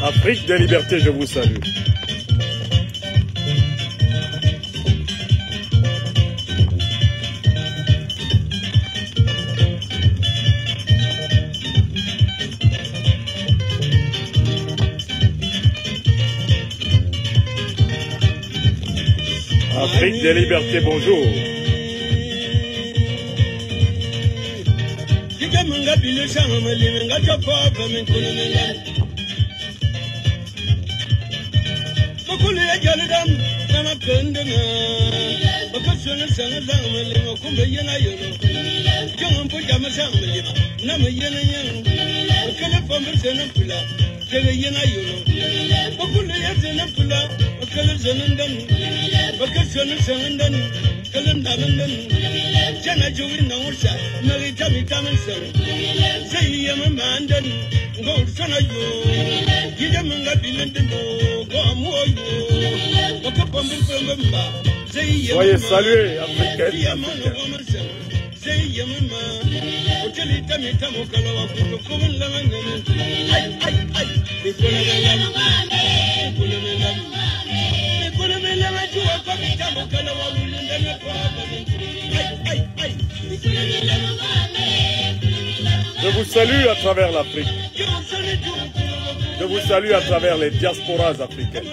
Afrique des libertés, je vous salue. Afrique des libertés, bonjour. Soyez salués, Africains. Je vous salue à travers l'Afrique. Je vous salue à travers les diasporas africaines.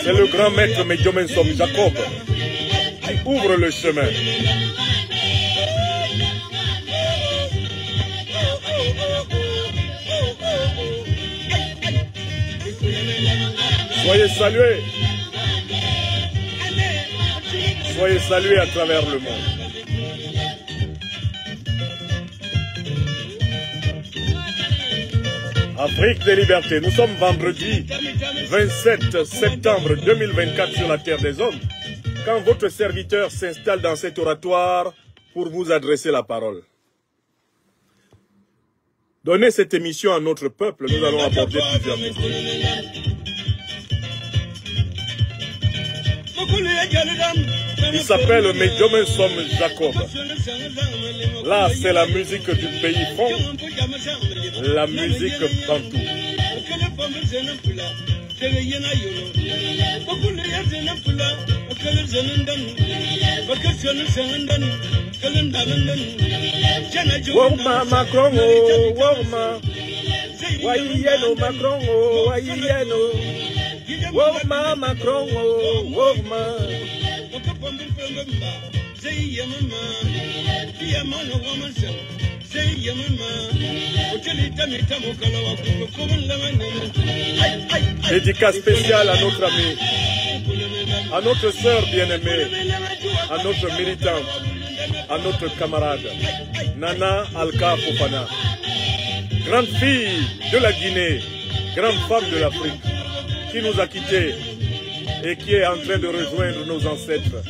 C'est le grand maître Medjomen Som Jacob qui ouvre le chemin. Soyez salués. Soyez salués à travers le monde. Afrique des libertés. Nous sommes vendredi 27 septembre 2024 sur la terre des hommes, quand votre serviteur s'installe dans cet oratoire pour vous adresser la parole. Donnez cette émission à notre peuple, nous allons aborder plusieurs questions. Il s'appelle Medjomen Som Jacob. Là, c'est la musique du pays fond, la musique bantou. Woma Macron, woma, wayeno Macron, wayeno, woma Macron, woma. Dédicace spéciale à notre ami, à notre sœur bien-aimée, à notre militante, à notre camarade, Nana Alka Fofana, grande fille de la Guinée, grande femme de l'Afrique, qui nous a quittés et qui est en train de rejoindre nos ancêtres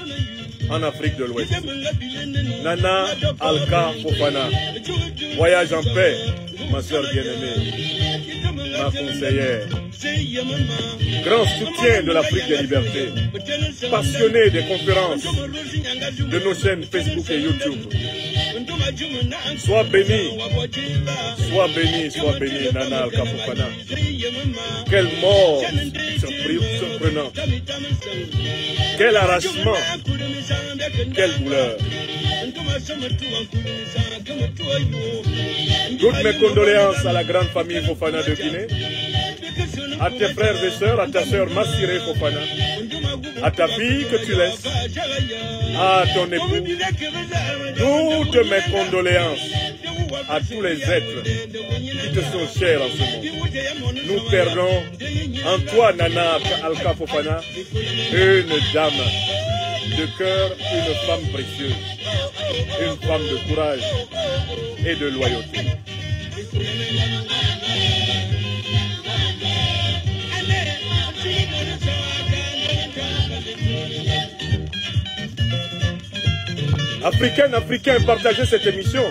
en Afrique de l'Ouest. Nana Alka Fofana, voyage en paix, ma soeur bien-aimée, ma conseillère. Grand soutien de l'Afrique des libertés, passionné des conférences de nos chaînes Facebook et YouTube. Sois béni, sois béni, sois béni, Nana Alka Fofana. Quelle mort surprenante, quel arrachement, quelle douleur. Toutes mes condoléances à la grande famille Fofana de Guinée, à tes frères et sœurs, à ta sœur Massiré Fofana, à ta fille que tu laisses, à ton époux, toutes mes condoléances à tous les êtres qui te sont chers en ce monde. Nous perdons en toi, Nana Alka Fofana, une dame de cœur, une femme précieuse, une femme de courage et de loyauté. Africains, partagez cette émission.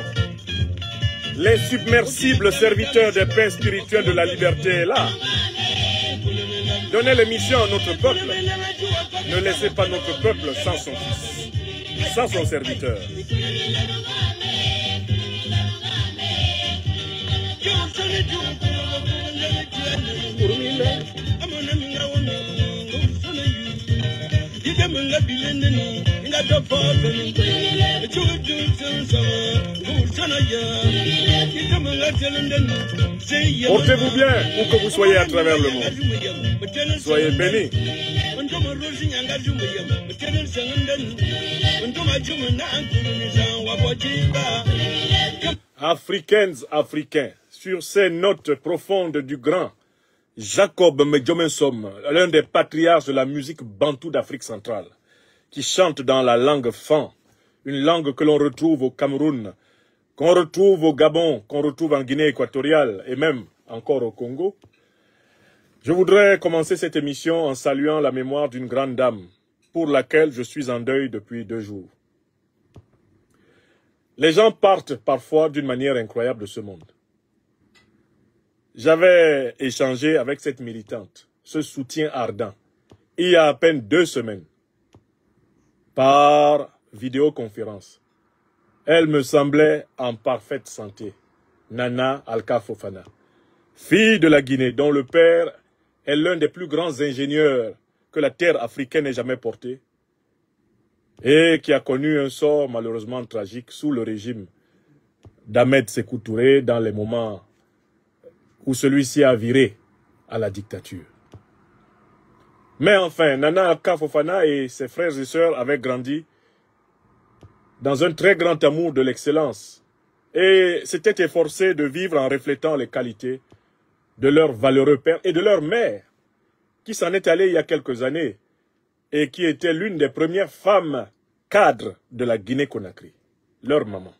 L'insubmersible serviteur des pains spirituels de la liberté est là. Donnez l'émission à notre peuple. Ne laissez pas notre peuple sans son fils, sans son serviteur. Portez-vous bien où que vous soyez à travers le monde. Soyez bénis. Africains, sur ces notes profondes du grand Jacob Medjomensom, l'un des patriarches de la musique bantoue d'Afrique centrale, qui chante dans la langue fan, une langue que l'on retrouve au Cameroun, qu'on retrouve au Gabon, qu'on retrouve en Guinée équatoriale et même encore au Congo. Je voudrais commencer cette émission en saluant la mémoire d'une grande dame pour laquelle je suis en deuil depuis 2 jours. Les gens partent parfois d'une manière incroyable de ce monde. J'avais échangé avec cette militante, ce soutien ardent, il y a à peine 2 semaines, par vidéoconférence. Elle me semblait en parfaite santé, Nana Alka Fofana, fille de la Guinée, dont le père est l'un des plus grands ingénieurs que la terre africaine ait jamais porté, et qui a connu un sort malheureusement tragique sous le régime d'Ahmed Sékou Touré dans les moments où celui-ci a viré à la dictature. Mais enfin, Nana Alka Fofana et ses frères et sœurs avaient grandi dans un très grand amour de l'excellence et s'étaient efforcés de vivre en reflétant les qualités de leur valeureux père et de leur mère, qui s'en est allée il y a quelques années et qui était l'une des premières femmes cadres de la Guinée-Conakry, leur maman.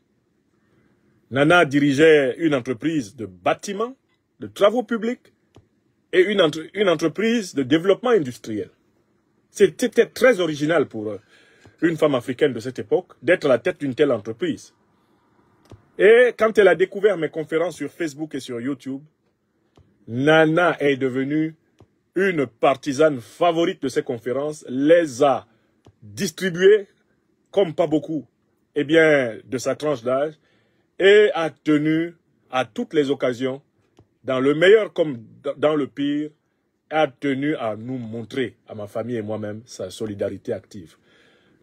Nana dirigeait une entreprise de bâtiments, de travaux publics et une entreprise de développement industriel. C'était très original pour une femme africaine de cette époque d'être à la tête d'une telle entreprise. Et quand elle a découvert mes conférences sur Facebook et sur YouTube, Nana est devenue une partisane favorite de ces conférences, les a distribuées, comme pas beaucoup, eh bien, de sa tranche d'âge, et a tenu à toutes les occasions, dans le meilleur comme dans le pire, a tenu à nous montrer, à ma famille et moi-même, sa solidarité active.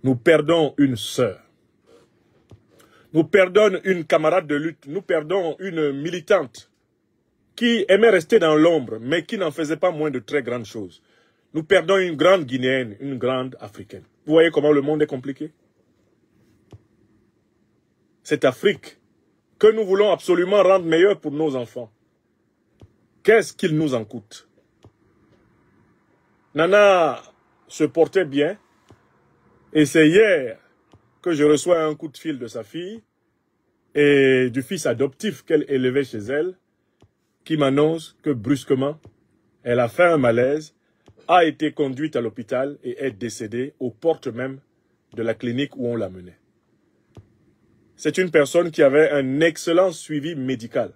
Nous perdons une sœur. Nous perdons une camarade de lutte. Nous perdons une militante qui aimait rester dans l'ombre, mais qui n'en faisait pas moins de très grandes choses. Nous perdons une grande Guinéenne, une grande Africaine. Vous voyez comment le monde est compliqué? Cette Afrique que nous voulons absolument rendre meilleure pour nos enfants. Qu'est-ce qu'il nous en coûte? Nana se portait bien et c'est hier que je reçois un coup de fil de sa fille et du fils adoptif qu'elle élevait chez elle qui m'annonce que brusquement, elle a fait un malaise, a été conduite à l'hôpital et est décédée aux portes même de la clinique où on l'a menée. C'est une personne qui avait un excellent suivi médical.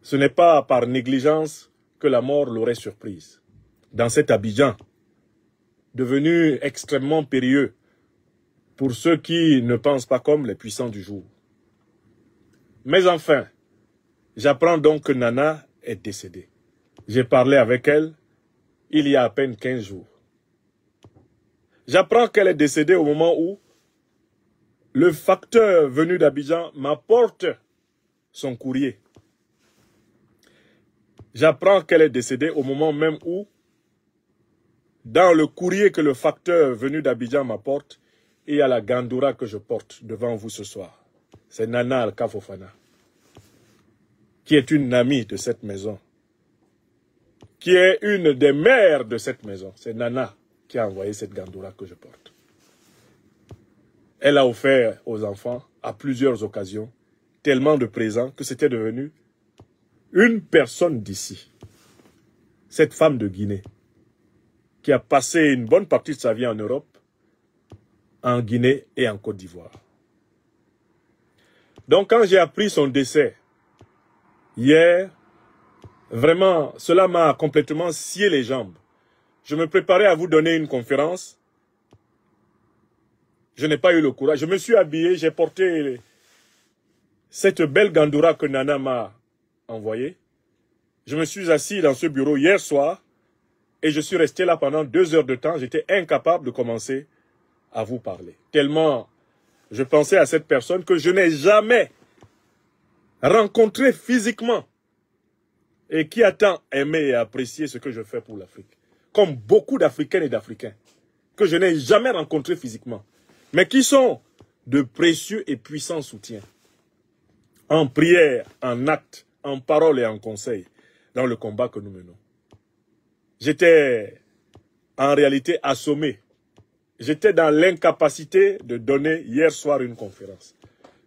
Ce n'est pas par négligence que la mort l'aurait surprise. Dans cet Abidjan, devenu extrêmement périlleux pour ceux qui ne pensent pas comme les puissants du jour. Mais enfin, j'apprends donc que Nana est décédée. J'ai parlé avec elle il y a à peine 15 jours. J'apprends qu'elle est décédée au moment où le facteur venu d'Abidjan m'apporte son courrier. J'apprends qu'elle est décédée au moment même où Dans le courrier que le facteur venu d'Abidjan m'apporte, il y a la gandoura que je porte devant vous ce soir. C'est Nana Alka Fofana, qui est une amie de cette maison, qui est une des mères de cette maison. C'est Nana qui a envoyé cette gandoura que je porte. Elle a offert aux enfants, à plusieurs occasions, tellement de présents que c'était devenu une personne d'ici. Cette femme de Guinée, qui a passé une bonne partie de sa vie en Europe, en Guinée et en Côte d'Ivoire. Donc quand j'ai appris son décès, hier, vraiment, cela m'a complètement scié les jambes. Je me préparais à vous donner une conférence. Je n'ai pas eu le courage. Je me suis habillé, j'ai porté cette belle gandoura que Nana m'a envoyée. Je me suis assis dans ce bureau hier soir et je suis resté là pendant 2 heures de temps. J'étais incapable de commencer à vous parler. Tellement je pensais à cette personne que je n'ai jamais rencontrée physiquement et qui a tant aimé et apprécié ce que je fais pour l'Afrique. Comme beaucoup d'Africaines et d'Africains que je n'ai jamais rencontrés physiquement, mais qui sont de précieux et puissants soutiens. En prière, en acte, en parole et en conseil, dans le combat que nous menons. J'étais en réalité assommé. J'étais dans l'incapacité de donner hier soir une conférence.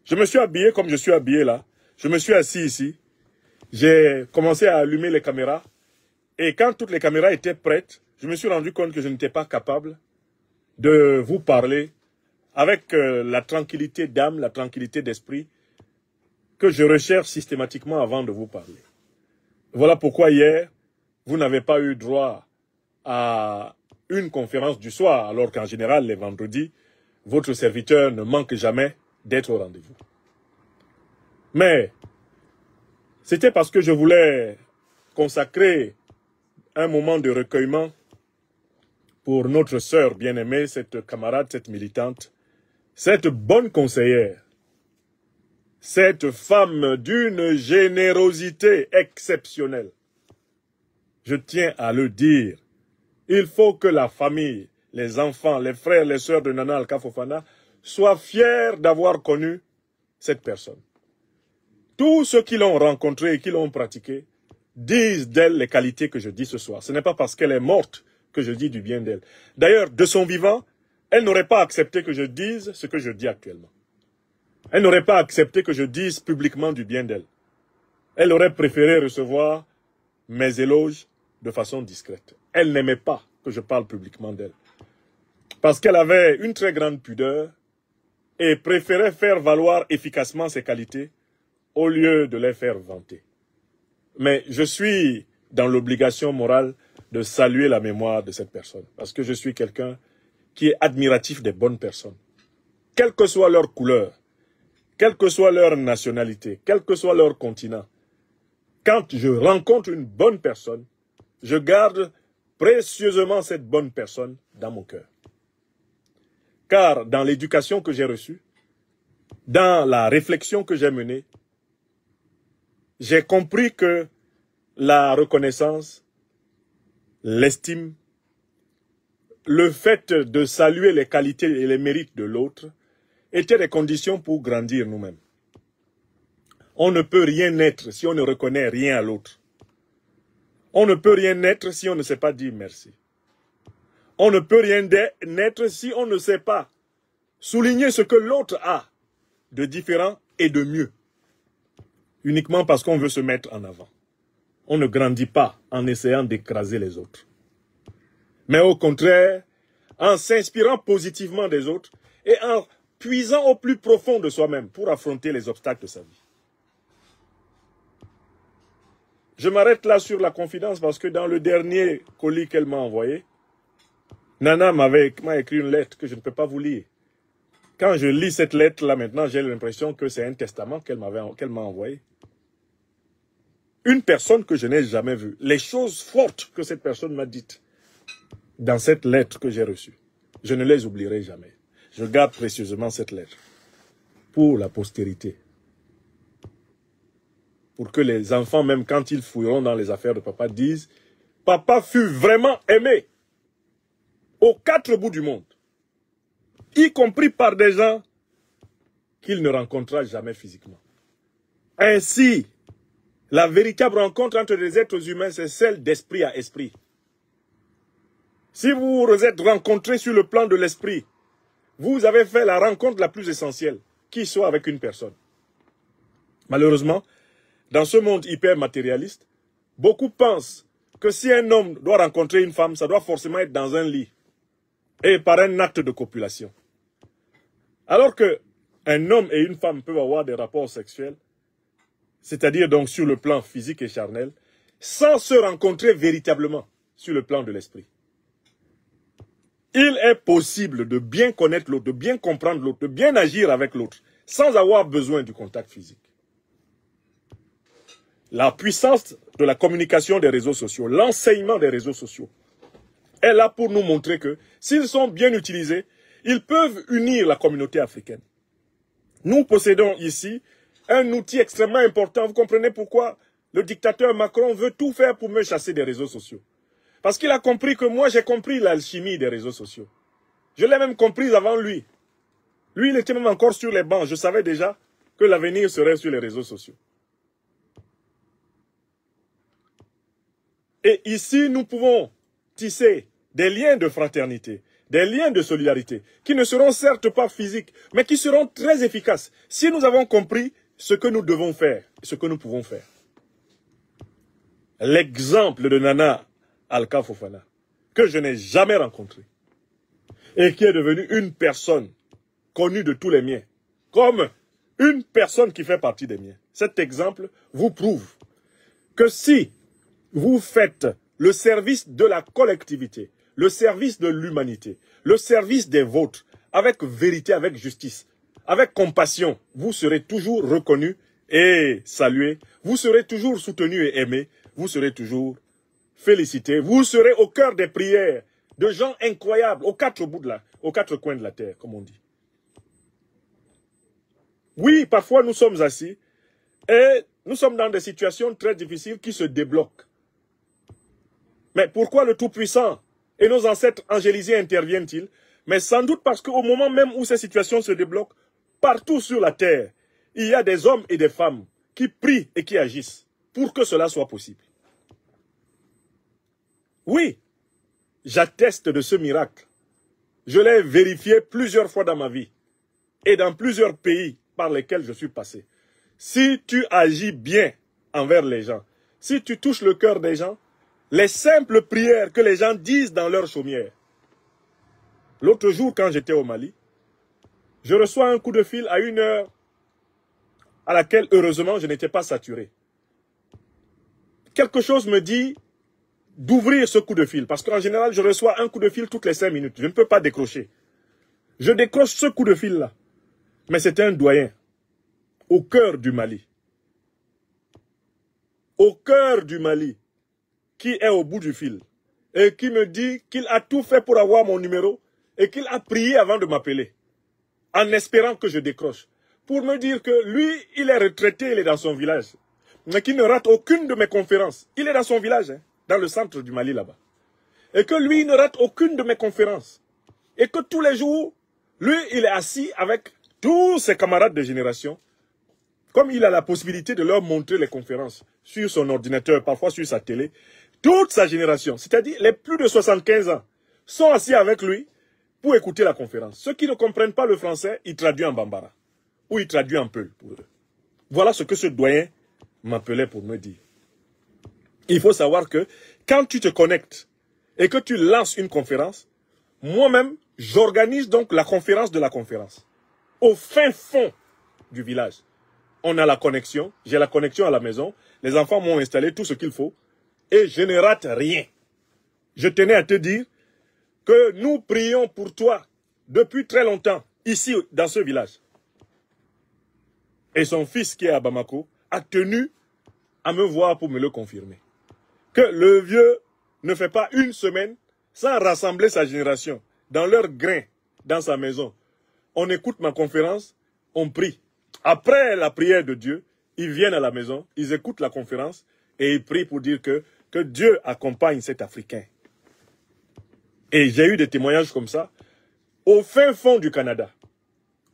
Je me suis habillé comme je suis habillé là. Je me suis assis ici. J'ai commencé à allumer les caméras. Et quand toutes les caméras étaient prêtes, je me suis rendu compte que je n'étais pas capable de vous parler avec la tranquillité d'âme, la tranquillité d'esprit que je recherche systématiquement avant de vous parler. Voilà pourquoi hier, vous n'avez pas eu droit à une conférence du soir, alors qu'en général, les vendredis, votre serviteur ne manque jamais d'être au rendez-vous. Mais c'était parce que je voulais consacrer un moment de recueillement pour notre sœur bien-aimée, cette camarade, cette militante, cette bonne conseillère, cette femme d'une générosité exceptionnelle. Je tiens à le dire, il faut que la famille, les enfants, les frères, les sœurs de Nana Alka Fofana soient fiers d'avoir connu cette personne. Tous ceux qui l'ont rencontrée et qui l'ont pratiquée disent d'elle les qualités que je dis ce soir. Ce n'est pas parce qu'elle est morte que je dis du bien d'elle. D'ailleurs, de son vivant, elle n'aurait pas accepté que je dise ce que je dis actuellement. Elle n'aurait pas accepté que je dise publiquement du bien d'elle. Elle aurait préféré recevoir mes éloges de façon discrète. Elle n'aimait pas que je parle publiquement d'elle. Parce qu'elle avait une très grande pudeur et préférait faire valoir efficacement ses qualités au lieu de les faire vanter. Mais je suis dans l'obligation morale de saluer la mémoire de cette personne. Parce que je suis quelqu'un qui est admiratif des bonnes personnes. Quelle que soit leur couleur, quelle que soit leur nationalité, quel que soit leur continent. Quand je rencontre une bonne personne, je garde précieusement cette bonne personne dans mon cœur. Car dans l'éducation que j'ai reçue, dans la réflexion que j'ai menée, j'ai compris que la reconnaissance, l'estime, le fait de saluer les qualités et les mérites de l'autre étaient des conditions pour grandir nous-mêmes. On ne peut rien être si on ne reconnaît rien à l'autre. On ne peut rien être si on ne sait pas dire merci. On ne peut rien être si on ne sait pas souligner ce que l'autre a de différent et de mieux. Uniquement parce qu'on veut se mettre en avant. On ne grandit pas en essayant d'écraser les autres. Mais au contraire, en s'inspirant positivement des autres et en puisant au plus profond de soi-même pour affronter les obstacles de sa vie. Je m'arrête là sur la confidence parce que dans le dernier colis qu'elle m'a envoyé, Nana m'a écrit une lettre que je ne peux pas vous lire. Quand je lis cette lettre-là maintenant, j'ai l'impression que c'est un testament qu'elle m'a envoyé. Une personne que je n'ai jamais vue. Les choses fortes que cette personne m'a dites dans cette lettre que j'ai reçue, je ne les oublierai jamais. Je garde précieusement cette lettre pour la postérité. Pour que les enfants, même quand ils fouilleront dans les affaires de papa, disent « Papa fut vraiment aimé. aux 4 bouts du monde, y compris par des gens qu'il ne rencontrera jamais physiquement. Ainsi, la véritable rencontre entre les êtres humains, c'est celle d'esprit à esprit. Si vous vous êtes rencontrés sur le plan de l'esprit, vous avez fait la rencontre la plus essentielle, qui soit avec une personne. Malheureusement, dans ce monde hyper matérialiste, beaucoup pensent que si un homme doit rencontrer une femme, ça doit forcément être dans un lit et par un acte de copulation. Alors que un homme et une femme peuvent avoir des rapports sexuels, c'est-à-dire donc sur le plan physique et charnel, sans se rencontrer véritablement sur le plan de l'esprit. Il est possible de bien connaître l'autre, de bien comprendre l'autre, de bien agir avec l'autre, sans avoir besoin du contact physique. La puissance de la communication des réseaux sociaux, l'enseignement des réseaux sociaux, est là pour nous montrer que, s'ils sont bien utilisés, ils peuvent unir la communauté africaine. Nous possédons ici un outil extrêmement important. Vous comprenez pourquoi le dictateur Macron veut tout faire pour me chasser des réseaux sociaux. Parce qu'il a compris que moi, j'ai compris l'alchimie des réseaux sociaux. Je l'ai même comprise avant lui. Lui, il était même encore sur les bancs. Je savais déjà que l'avenir serait sur les réseaux sociaux. Et ici, nous pouvons tisser des liens de fraternité, des liens de solidarité, qui ne seront certes pas physiques, mais qui seront très efficaces, si nous avons compris ce que nous devons faire, ce que nous pouvons faire. L'exemple de Nana Alka Fofana, que je n'ai jamais rencontré, et qui est devenue une personne connue de tous les miens, comme une personne qui fait partie des miens. Cet exemple vous prouve que si vous faites le service de la collectivité, le service de l'humanité, le service des vôtres, avec vérité, avec justice, avec compassion, vous serez toujours reconnu et salué, vous serez toujours soutenu et aimé, vous serez toujours félicité, vous serez au cœur des prières de gens incroyables, aux 4 bouts de aux 4 coins de la terre, comme on dit. Oui, parfois nous sommes assis et nous sommes dans des situations très difficiles qui se débloquent. Mais pourquoi le Tout-Puissant et nos ancêtres angélisés interviennent-ils? Mais sans doute parce qu'au moment même où ces situations se débloquent, partout sur la terre, il y a des hommes et des femmes qui prient et qui agissent pour que cela soit possible. Oui, j'atteste de ce miracle. Je l'ai vérifié plusieurs fois dans ma vie et dans plusieurs pays par lesquels je suis passé. Si tu agis bien envers les gens, si tu touches le cœur des gens, les simples prières que les gens disent dans leur chaumière. L'autre jour, quand j'étais au Mali, je reçois un coup de fil à 1 heure à laquelle, heureusement, je n'étais pas saturé. Quelque chose me dit d'ouvrir ce coup de fil, parce qu'en général, je reçois un coup de fil toutes les 5 minutes. Je ne peux pas décrocher. Je décroche ce coup de fil-là. Mais c'est un doyen, au cœur du Mali. Au cœur du Mali, qui est au bout du fil, et qui me dit qu'il a tout fait pour avoir mon numéro, et qu'il a prié avant de m'appeler, en espérant que je décroche, pour me dire que lui, il est retraité, il est dans son village, mais qu'il ne rate aucune de mes conférences. Il est dans son village, hein, dans le centre du Mali là-bas. Et que lui, il ne rate aucune de mes conférences. Et que tous les jours, lui, il est assis avec tous ses camarades de génération, comme il a la possibilité de leur montrer les conférences sur son ordinateur, parfois sur sa télé. Toute sa génération, c'est-à-dire les plus de 75 ans, sont assis avec lui pour écouter la conférence. Ceux qui ne comprennent pas le français, il traduit en bambara. Ou il traduit en peul pour eux. Voilà ce que ce doyen m'appelait pour me dire. Il faut savoir que quand tu te connectes et que tu lances une conférence, moi-même, j'organise donc la conférence de la conférence. Au fin fond du village. On a la connexion, j'ai la connexion à la maison, les enfants m'ont installé tout ce qu'il faut et je ne rate rien. Je tenais à te dire que nous prions pour toi depuis très longtemps, ici dans ce village. Et son fils qui est à Bamako a tenu à me voir pour me le confirmer. Que le vieux ne fait pas 1 semaine sans rassembler sa génération dans leur grain, dans sa maison. On écoute ma conférence, on prie. Après la prière de Dieu, ils viennent à la maison, ils écoutent la conférence et ils prient pour dire que Dieu accompagne cet Africain. Et j'ai eu des témoignages comme ça au fin fond du Canada,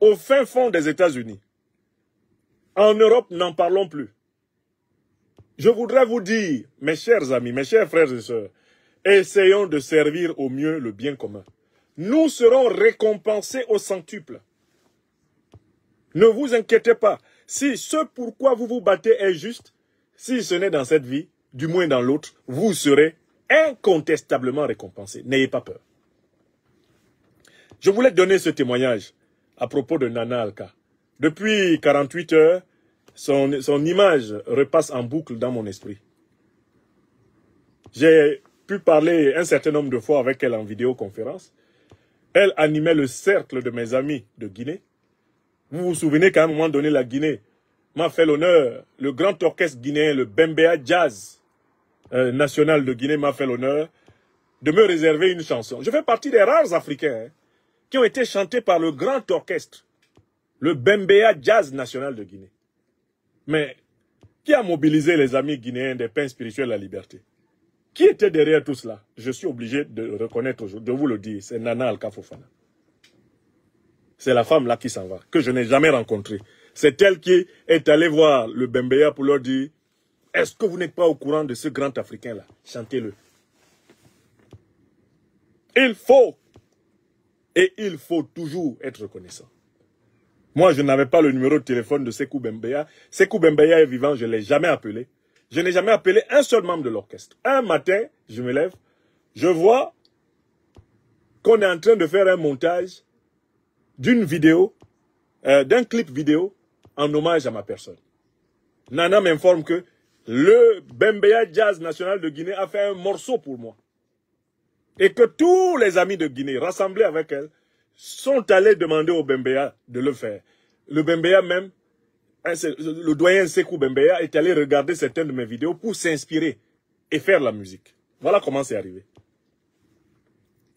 au fin fond des États-Unis. En Europe, n'en parlons plus. Je voudrais vous dire, mes chers amis, mes chers frères et sœurs, essayons de servir au mieux le bien commun. Nous serons récompensés au centuple. Ne vous inquiétez pas. Si ce pourquoi vous vous battez est juste, si ce n'est dans cette vie, du moins dans l'autre, vous serez incontestablement récompensés. N'ayez pas peur. Je voulais donner ce témoignage à propos de Nana Alka. Depuis 48 heures, son image repasse en boucle dans mon esprit. J'ai pu parler un certain nombre de fois avec elle en vidéoconférence. Elle animait le cercle de mes amis de Guinée. Vous vous souvenez qu'à un moment donné, la Guinée m'a fait l'honneur, le grand orchestre guinéen, le Bembea Jazz national de Guinée m'a fait l'honneur de me réserver une chanson. Je fais partie des rares Africains qui ont été chantés par le grand orchestre, le Bembea Jazz national de Guinée. Mais qui a mobilisé les amis guinéens des pains spirituels de la liberté? Qui était derrière tout cela? Je suis obligé de reconnaître aujourd'hui, de vous le dire, c'est Nana Alka Fofana. C'est la femme là qui s'en va, que je n'ai jamais rencontrée. C'est elle qui est allée voir le Bembea pour leur dire, est-ce que vous n'êtes pas au courant de ce grand Africain-là? Chantez-le. Il faut, et il faut toujours être reconnaissant. Moi, je n'avais pas le numéro de téléphone de Sékou Bembea. Sékou Bembea est vivant, je ne l'ai jamais appelé. Je n'ai jamais appelé un seul membre de l'orchestre. Un matin, je me lève, je vois qu'on est en train de faire un montage d'une vidéo, d'un clip vidéo en hommage à ma personne. Nana m'informe que le Bembea Jazz National de Guinée a fait un morceau pour moi. Et que tous les amis de Guinée, rassemblés avec elle, sont allés demander au Bembea de le faire. Le Bembea même, le doyen Sékou Bembea est allé regarder certaines de mes vidéos pour s'inspirer et faire la musique. Voilà comment c'est arrivé.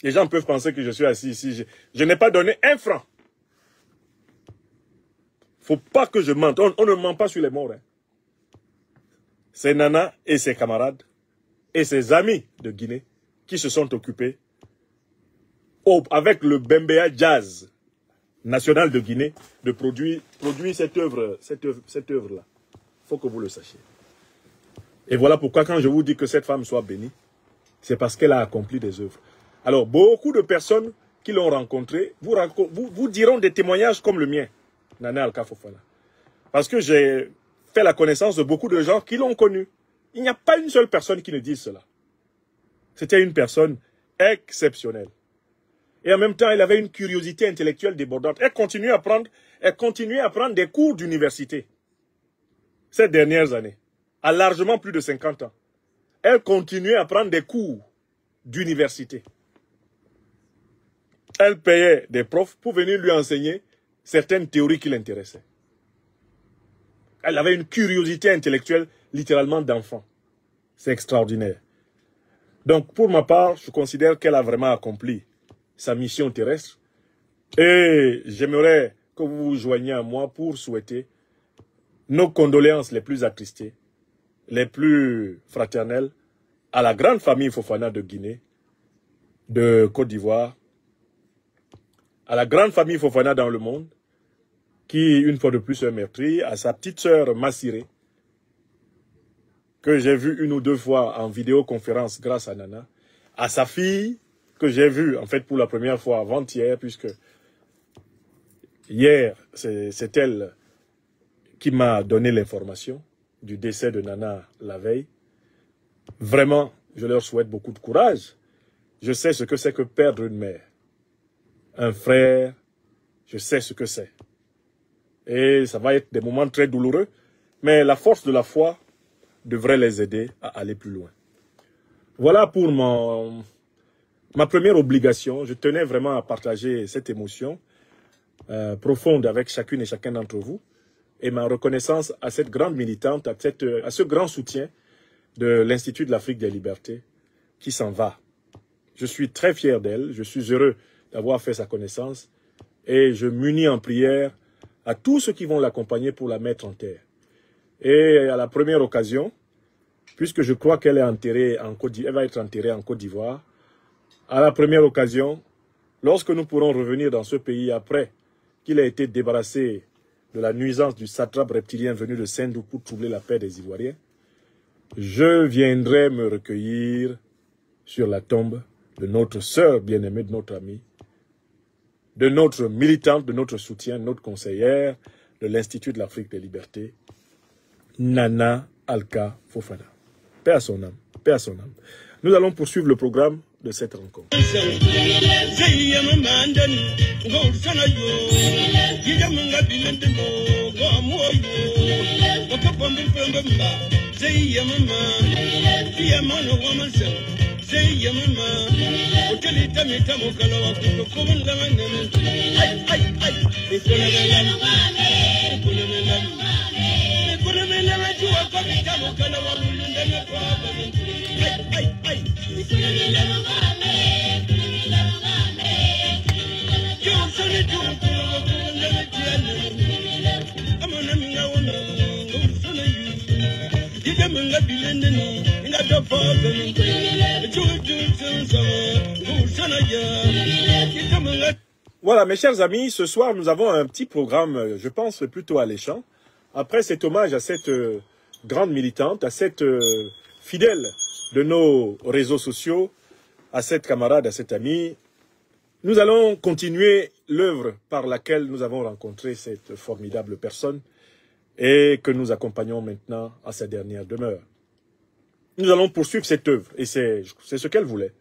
Les gens peuvent penser que je suis assis ici. Je n'ai pas donné un franc. Faut pas que je mente. On ne ment pas sur les morts. Hein. C'est Nana et ses camarades et ses amis de Guinée qui se sont occupés avec le Bembea Jazz national de Guinée de produire cette œuvre-là. Il faut que vous le sachiez. Et voilà pourquoi quand je vous dis que cette femme soit bénie, c'est parce qu'elle a accompli des œuvres. Alors, beaucoup de personnes qui l'ont rencontrée vous diront des témoignages comme le mien, Nana Alka Fofana. Parce que j'ai fait la connaissance de beaucoup de gens qui l'ont connue. Il n'y a pas une seule personne qui ne dise cela. C'était une personne exceptionnelle. Et en même temps, elle avait une curiosité intellectuelle débordante. Elle continuait à prendre des cours d'université. Ces dernières années, à largement plus de 50 ans. Elle continuait à prendre des cours d'université. Elle payait des profs pour venir lui enseigner certaines théories qui l'intéressaient. Elle avait une curiosité intellectuelle littéralement d'enfant. C'est extraordinaire. Donc, pour ma part, je considère qu'elle a vraiment accompli sa mission terrestre. Et j'aimerais que vous vous joigniez à moi pour souhaiter nos condoléances les plus attristées, les plus fraternelles, à la grande famille Fofana de Guinée, de Côte d'Ivoire, à la grande famille Fofana dans le monde, qui, une fois de plus, est meurtrie, à sa petite sœur Massiré, que j'ai vue une ou deux fois en vidéoconférence grâce à Nana, à sa fille, que j'ai vue, en fait, pour la première fois avant-hier, puisque hier, c'est elle qui m'a donné l'information du décès de Nana la veille. Vraiment, je leur souhaite beaucoup de courage. Je sais ce que c'est que perdre une mère, un frère, je sais ce que c'est. Et ça va être des moments très douloureux, mais la force de la foi devrait les aider à aller plus loin. Voilà pour ma première obligation. Je tenais vraiment à partager cette émotion profonde avec chacune et chacun d'entre vous et ma reconnaissance à cette grande militante, à ce grand soutien de l'Institut de l'Afrique des Libertés qui s'en va. Je suis très fier d'elle, je suis heureux d'avoir fait sa connaissance et je m'unis en prière à tous ceux qui vont l'accompagner pour la mettre en terre. Et à la première occasion, puisque je crois qu'elle est enterrée en Côte d'Ivoire, elle va être enterrée en Côte d'Ivoire, à la première occasion, lorsque nous pourrons revenir dans ce pays après qu'il ait été débarrassé de la nuisance du satrape reptilien venu de Sendou pour troubler la paix des Ivoiriens, je viendrai me recueillir sur la tombe de notre sœur bien-aimée, de notre amie, de notre militante, de notre soutien, notre conseillère de l'Institut de l'Afrique des Libertés, Nana Alka Fofana. Paix à son âme, paix à son âme. Nous allons poursuivre le programme de cette rencontre. Voilà, mes chers amis, ce soir, nous avons un petit programme, je pense, plutôt alléchant. Après cet hommage à cette grande militante, à cette fidèle de nos réseaux sociaux, à cette camarade, à cette amie, nous allons continuer l'œuvre par laquelle nous avons rencontré cette formidable personne et que nous accompagnons maintenant à sa dernière demeure. Nous allons poursuivre cette œuvre et c'est ce qu'elle voulait.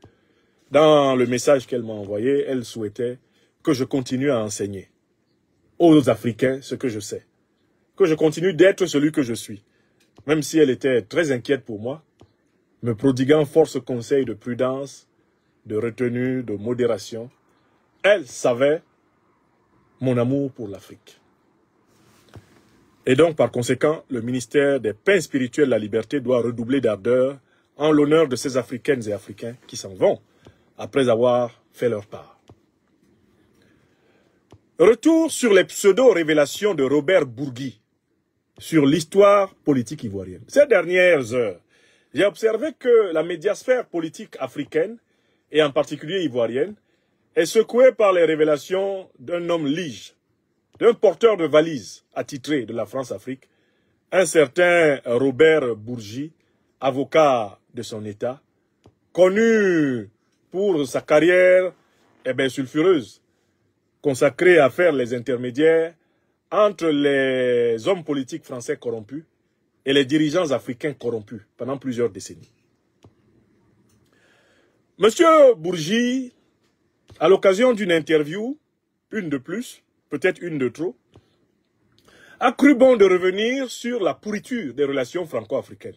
Dans le message qu'elle m'a envoyé, elle souhaitait que je continue à enseigner aux Africains ce que je sais, que je continue d'être celui que je suis, même si elle était très inquiète pour moi, me prodiguant force conseils de prudence, de retenue, de modération. Elle savait mon amour pour l'Afrique. Et donc, par conséquent, le ministère des Pains spirituels de la liberté doit redoubler d'ardeur en l'honneur de ces Africaines et Africains qui s'en vont après avoir fait leur part. Retour sur les pseudo-révélations de Robert Bourgui sur l'histoire politique ivoirienne. Ces dernières heures, j'ai observé que la médiasphère politique africaine, et en particulier ivoirienne, est secouée par les révélations d'un homme lige, d'un porteur de valise attitré de la France-Afrique, un certain Robert Bourgi, avocat de son État, connu pour sa carrière sulfureuse, consacré à faire les intermédiaires entre les hommes politiques français corrompus et les dirigeants africains corrompus pendant plusieurs décennies. Monsieur Bourgi, à l'occasion d'une interview, une de plus, peut-être une de trop, a cru bon de revenir sur la pourriture des relations franco-africaines,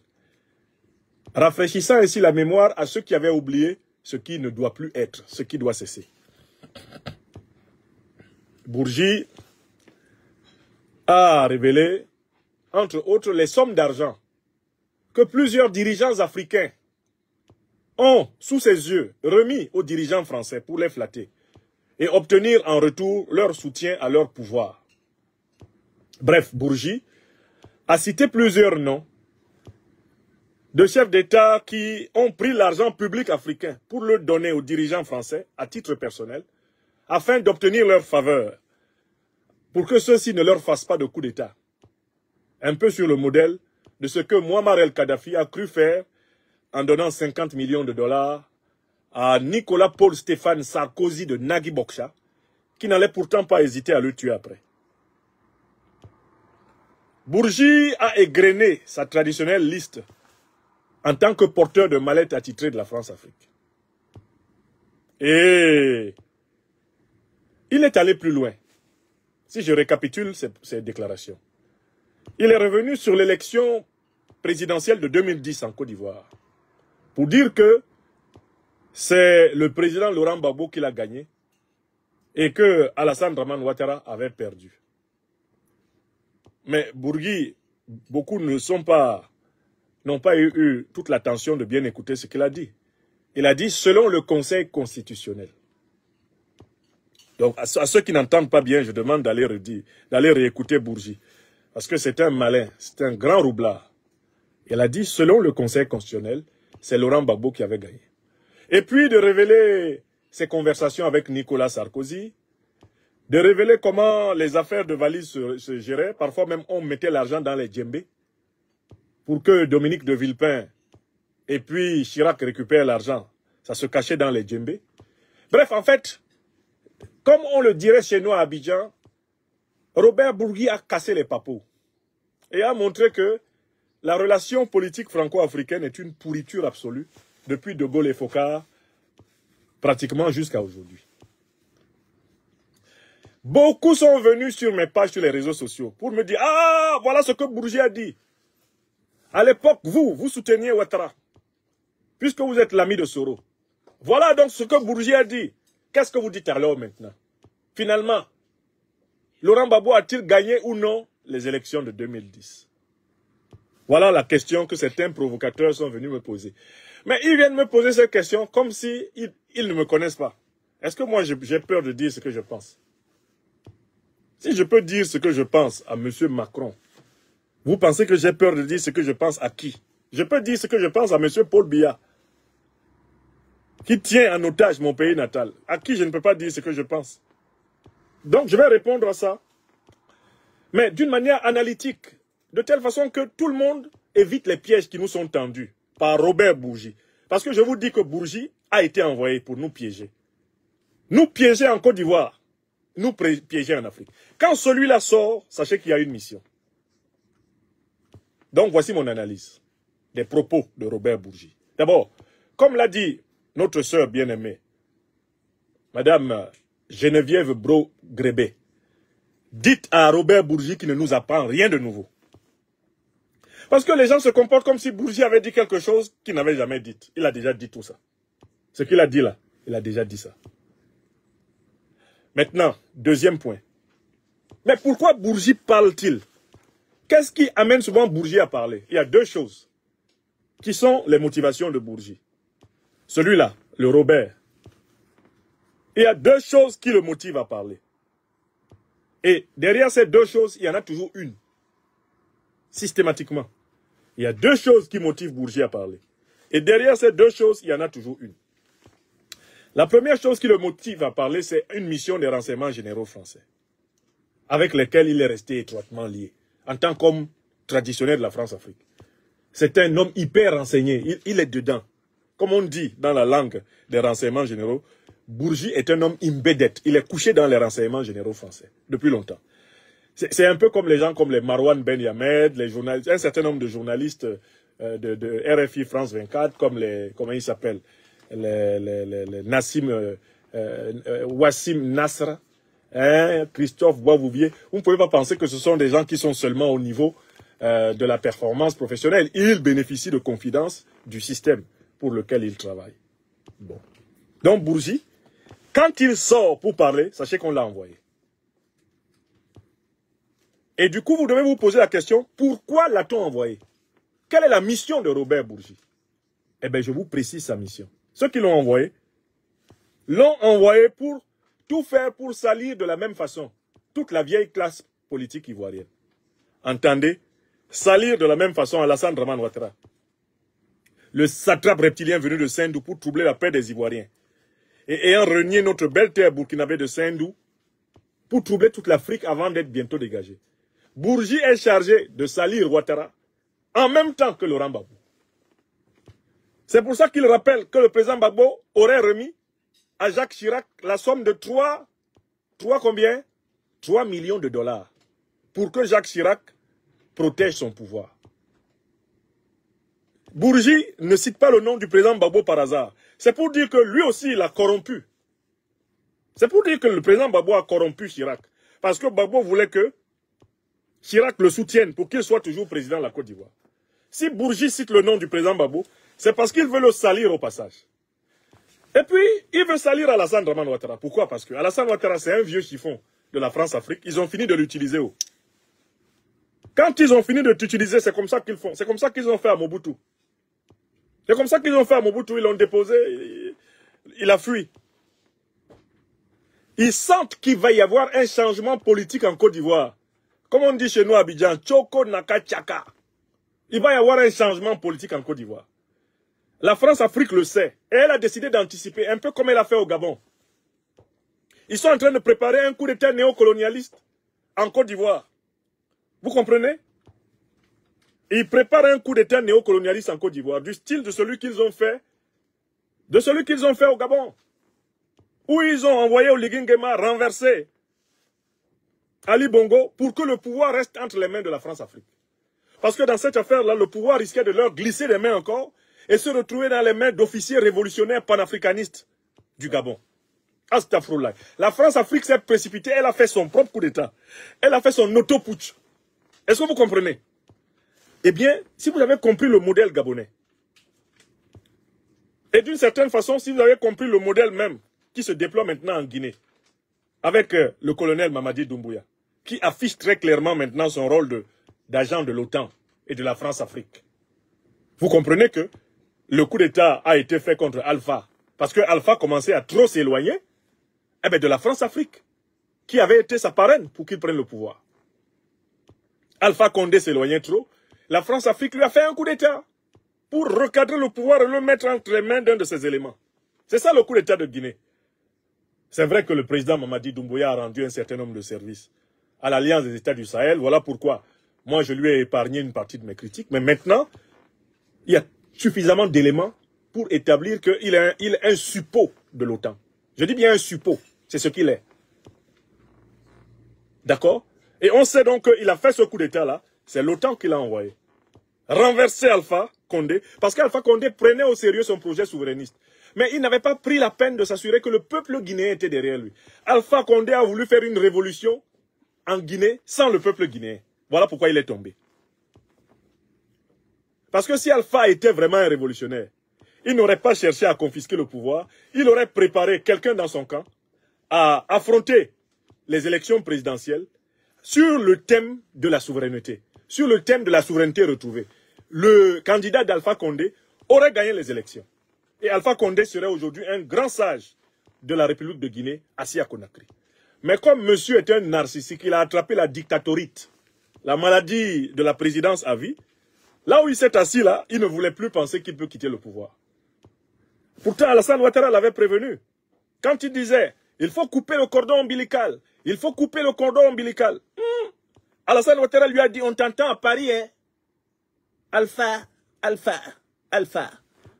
rafraîchissant ainsi la mémoire à ceux qui avaient oublié ce qui ne doit plus être, ce qui doit cesser. Bourgi a révélé, entre autres, les sommes d'argent que plusieurs dirigeants africains ont, sous ses yeux, remis aux dirigeants français pour les flatter et obtenir en retour leur soutien à leur pouvoir. Bref, Bourgi a cité plusieurs noms de chefs d'État qui ont pris l'argent public africain pour le donner aux dirigeants français à titre personnel afin d'obtenir leur faveur, pour que ceux-ci ne leur fassent pas de coup d'État. Un peu sur le modèle de ce que Muammar el-Kadhafi a cru faire en donnant 50 millions de dollars à Nicolas Paul Stéphane Sarkozy de Nagui Boksha, qui n'allait pourtant pas hésiter à le tuer après. Bourgi a égrené sa traditionnelle liste en tant que porteur de mallettes attitrées de la France-Afrique. Et il est allé plus loin. Si je récapitule ces déclarations. Il est revenu sur l'élection présidentielle de 2010 en Côte d'Ivoire pour dire que c'est le président Laurent Gbagbo qui l'a gagné et que Alassane Dramane Ouattara avait perdu. Mais Bourgui, beaucoup n'ont pas eu toute l'attention de bien écouter ce qu'il a dit. Il a dit selon le Conseil constitutionnel. Donc, à ceux qui n'entendent pas bien, je demande d'aller réécouter Bourgi. Parce que c'est un malin, c'est un grand roublard. Il a dit, selon le Conseil constitutionnel, c'est Laurent Gbagbo qui avait gagné. Et puis de révéler ses conversations avec Nicolas Sarkozy, de révéler comment les affaires de valises se géraient. Parfois même, on mettait l'argent dans les djembés pour que Dominique de Villepin et puis Chirac récupèrent l'argent. Ça se cachait dans les djembés. Bref, en fait, comme on le dirait chez nous à Abidjan, Robert Bourgui a cassé les papous et a montré que la relation politique franco-africaine est une pourriture absolue depuis De Gaulle et Foccart, pratiquement jusqu'à aujourd'hui. Beaucoup sont venus sur mes pages sur les réseaux sociaux pour me dire « Ah, voilà ce que Bourgi a dit. À l'époque, vous souteniez Ouattara, puisque vous êtes l'ami de Soro. Voilà donc ce que Bourgi a dit. Qu'est-ce que vous dites alors maintenant? Finalement, Laurent Gbagbo a-t-il gagné ou non les élections de 2010? Voilà la question que certains provocateurs sont venus me poser. Mais ils viennent me poser cette question comme si ils ne me connaissent pas. Est-ce que moi j'ai peur de dire ce que je pense? Si je peux dire ce que je pense à M. Macron, vous pensez que j'ai peur de dire ce que je pense à qui? Je peux dire ce que je pense à M. Paul Biya, qui tient en otage mon pays natal, à qui je ne peux pas dire ce que je pense. Donc je vais répondre à ça, mais d'une manière analytique, de telle façon que tout le monde évite les pièges qui nous sont tendus par Robert Bourgi. Parce que je vous dis que Bourgi a été envoyé pour nous piéger. Nous piéger en Côte d'Ivoire, nous piéger en Afrique. Quand celui-là sort, sachez qu'il y a une mission. Donc voici mon analyse des propos de Robert Bourgi. D'abord, comme l'a dit notre sœur bien-aimée, Madame Geneviève Bro-Grébé, dites à Robert Bourgi qu'il ne nous apprend rien de nouveau. Parce que les gens se comportent comme si Bourgi avait dit quelque chose qu'il n'avait jamais dit. Il a déjà dit tout ça. Ce qu'il a dit là, il a déjà dit ça. Maintenant, deuxième point. Mais pourquoi Bourgi parle-t-il? Qu'est-ce qui amène souvent Bourgi à parler? Il y a deux choses qui sont les motivations de Bourgi. Celui-là, le Robert. Il y a deux choses qui le motivent à parler. Et derrière ces deux choses, il y en a toujours une. Systématiquement. Il y a deux choses qui motivent Bourgi à parler. Et derrière ces deux choses, il y en a toujours une. La première chose qui le motive à parler, c'est une mission des renseignements généraux français, avec lesquels il est resté étroitement lié, en tant qu'homme traditionnel de la France-Afrique. C'est un homme hyper renseigné, il est dedans. Comme on dit dans la langue des renseignements généraux, Bourgi est un homme embedded, il est couché dans les renseignements généraux français, depuis longtemps. C'est un peu comme les gens comme les Marwan Ben Yamed, les journalistes, un certain nombre de journalistes de RFI France 24, comme les, comment ils s'appellent, les Nassim, Wassim Nasra, hein, Christophe Boisvouvier. Vous ne pouvez pas penser que ce sont des gens qui sont seulement au niveau de la performance professionnelle. Ils bénéficient de confiance du système pour lequel ils travaillent. Bon. Donc Bourgi, quand il sort pour parler, sachez qu'on l'a envoyé. Et du coup, vous devez vous poser la question, pourquoi l'a-t-on envoyé? Quelle est la mission de Robert Bourgi? Eh bien, je vous précise sa mission. Ceux qui l'ont envoyé pour tout faire pour salir de la même façon toute la vieille classe politique ivoirienne. Entendez? Salir de la même façon Alassane Dramane Ouattara, le satrape reptilien venu de Sendou pour troubler la paix des Ivoiriens. Et ayant renié notre belle terre burkinabé de Sendou pour troubler toute l'Afrique avant d'être bientôt dégagé. Bourgi est chargé de salir Ouattara en même temps que Laurent Gbagbo. C'est pour ça qu'il rappelle que le président Gbagbo aurait remis à Jacques Chirac la somme de 3 millions de dollars pour que Jacques Chirac protège son pouvoir. Bourgi ne cite pas le nom du président Gbagbo par hasard. C'est pour dire que lui aussi il a corrompu. C'est pour dire que le président Gbagbo a corrompu Chirac. Parce que Gbagbo voulait que Chirac le soutienne pour qu'il soit toujours président de la Côte d'Ivoire. Si Bourgi cite le nom du président Gbagbo, c'est parce qu'il veut le salir au passage. Et puis, il veut salir Alassane Dramane Ouattara. Pourquoi? Parce que Alassane Ouattara, c'est un vieux chiffon de la France-Afrique. Ils ont fini de l'utiliser. Quand ils ont fini de l'utiliser, c'est comme ça qu'ils font. C'est comme ça qu'ils ont fait à Mobutu. C'est comme ça qu'ils ont fait à Mobutu. Ils l'ont déposé, il a fui. Ils sentent qu'il va y avoir un changement politique en Côte d'Ivoire. Comme on dit chez nous à Abidjan, Choko Naka Chaka. Il va y avoir un changement politique en Côte d'Ivoire. La France-Afrique le sait. Et elle a décidé d'anticiper, un peu comme elle a fait au Gabon. Ils sont en train de préparer un coup d'État néocolonialiste en Côte d'Ivoire. Vous comprenez? Ils préparent un coup d'État néocolonialiste en Côte d'Ivoire, du style de celui qu'ils ont fait, au Gabon, où ils ont envoyé Oligui Nguema renverser Ali Bongo pour que le pouvoir reste entre les mains de la France-Afrique. Parce que dans cette affaire-là, le pouvoir risquait de leur glisser les mains encore et se retrouver dans les mains d'officiers révolutionnaires panafricanistes du Gabon. Astaghfirullah. La France-Afrique s'est précipitée, elle a fait son propre coup d'État. Elle a fait son auto-putsch. Est-ce que vous comprenez? Eh bien, si vous avez compris le modèle gabonais, et d'une certaine façon, si vous avez compris le modèle même qui se déploie maintenant en Guinée, avec le colonel Mamadi Doumbouya, qui affiche très clairement maintenant son rôle d'agent de l'OTAN et de la France-Afrique. Vous comprenez que le coup d'État a été fait contre Alpha, parce que Alpha commençait à trop s'éloigner de la France-Afrique, qui avait été sa parraine pour qu'il prenne le pouvoir. Alpha Condé s'éloignait trop, la France-Afrique lui a fait un coup d'État pour recadrer le pouvoir et le mettre entre les mains d'un de ses éléments. C'est ça le coup d'État de Guinée. C'est vrai que le président Mamadi Doumbouya a rendu un certain nombre de services à l'Alliance des États du Sahel. Voilà pourquoi moi je lui ai épargné une partie de mes critiques. Mais maintenant, il y a suffisamment d'éléments pour établir qu'il est un suppôt de l'OTAN. Je dis bien un suppôt, c'est ce qu'il est. D'accord? Et on sait donc qu'il a fait ce coup d'État-là, c'est l'OTAN qui l'a envoyé. Renverser Alpha Condé, parce qu'Alpha Condé prenait au sérieux son projet souverainiste. Mais il n'avait pas pris la peine de s'assurer que le peuple guinéen était derrière lui. Alpha Condé a voulu faire une révolution en Guinée sans le peuple guinéen. Voilà pourquoi il est tombé. Parce que si Alpha était vraiment un révolutionnaire, il n'aurait pas cherché à confisquer le pouvoir, il aurait préparé quelqu'un dans son camp à affronter les élections présidentielles sur le thème de la souveraineté, sur le thème de la souveraineté retrouvée. Le candidat d'Alpha Condé aurait gagné les élections. Et Alpha Condé serait aujourd'hui un grand sage de la République de Guinée, assis à Conakry. Mais comme monsieur est un narcissique, il a attrapé la dictatorite, la maladie de la présidence à vie, là où il s'est assis là, il ne voulait plus penser qu'il peut quitter le pouvoir. Pourtant, Alassane Ouattara l'avait prévenu. Quand il disait, il faut couper le cordon ombilical, il faut couper le cordon ombilical. Alassane Ouattara lui a dit, on t'entend à Paris, hein. Alpha.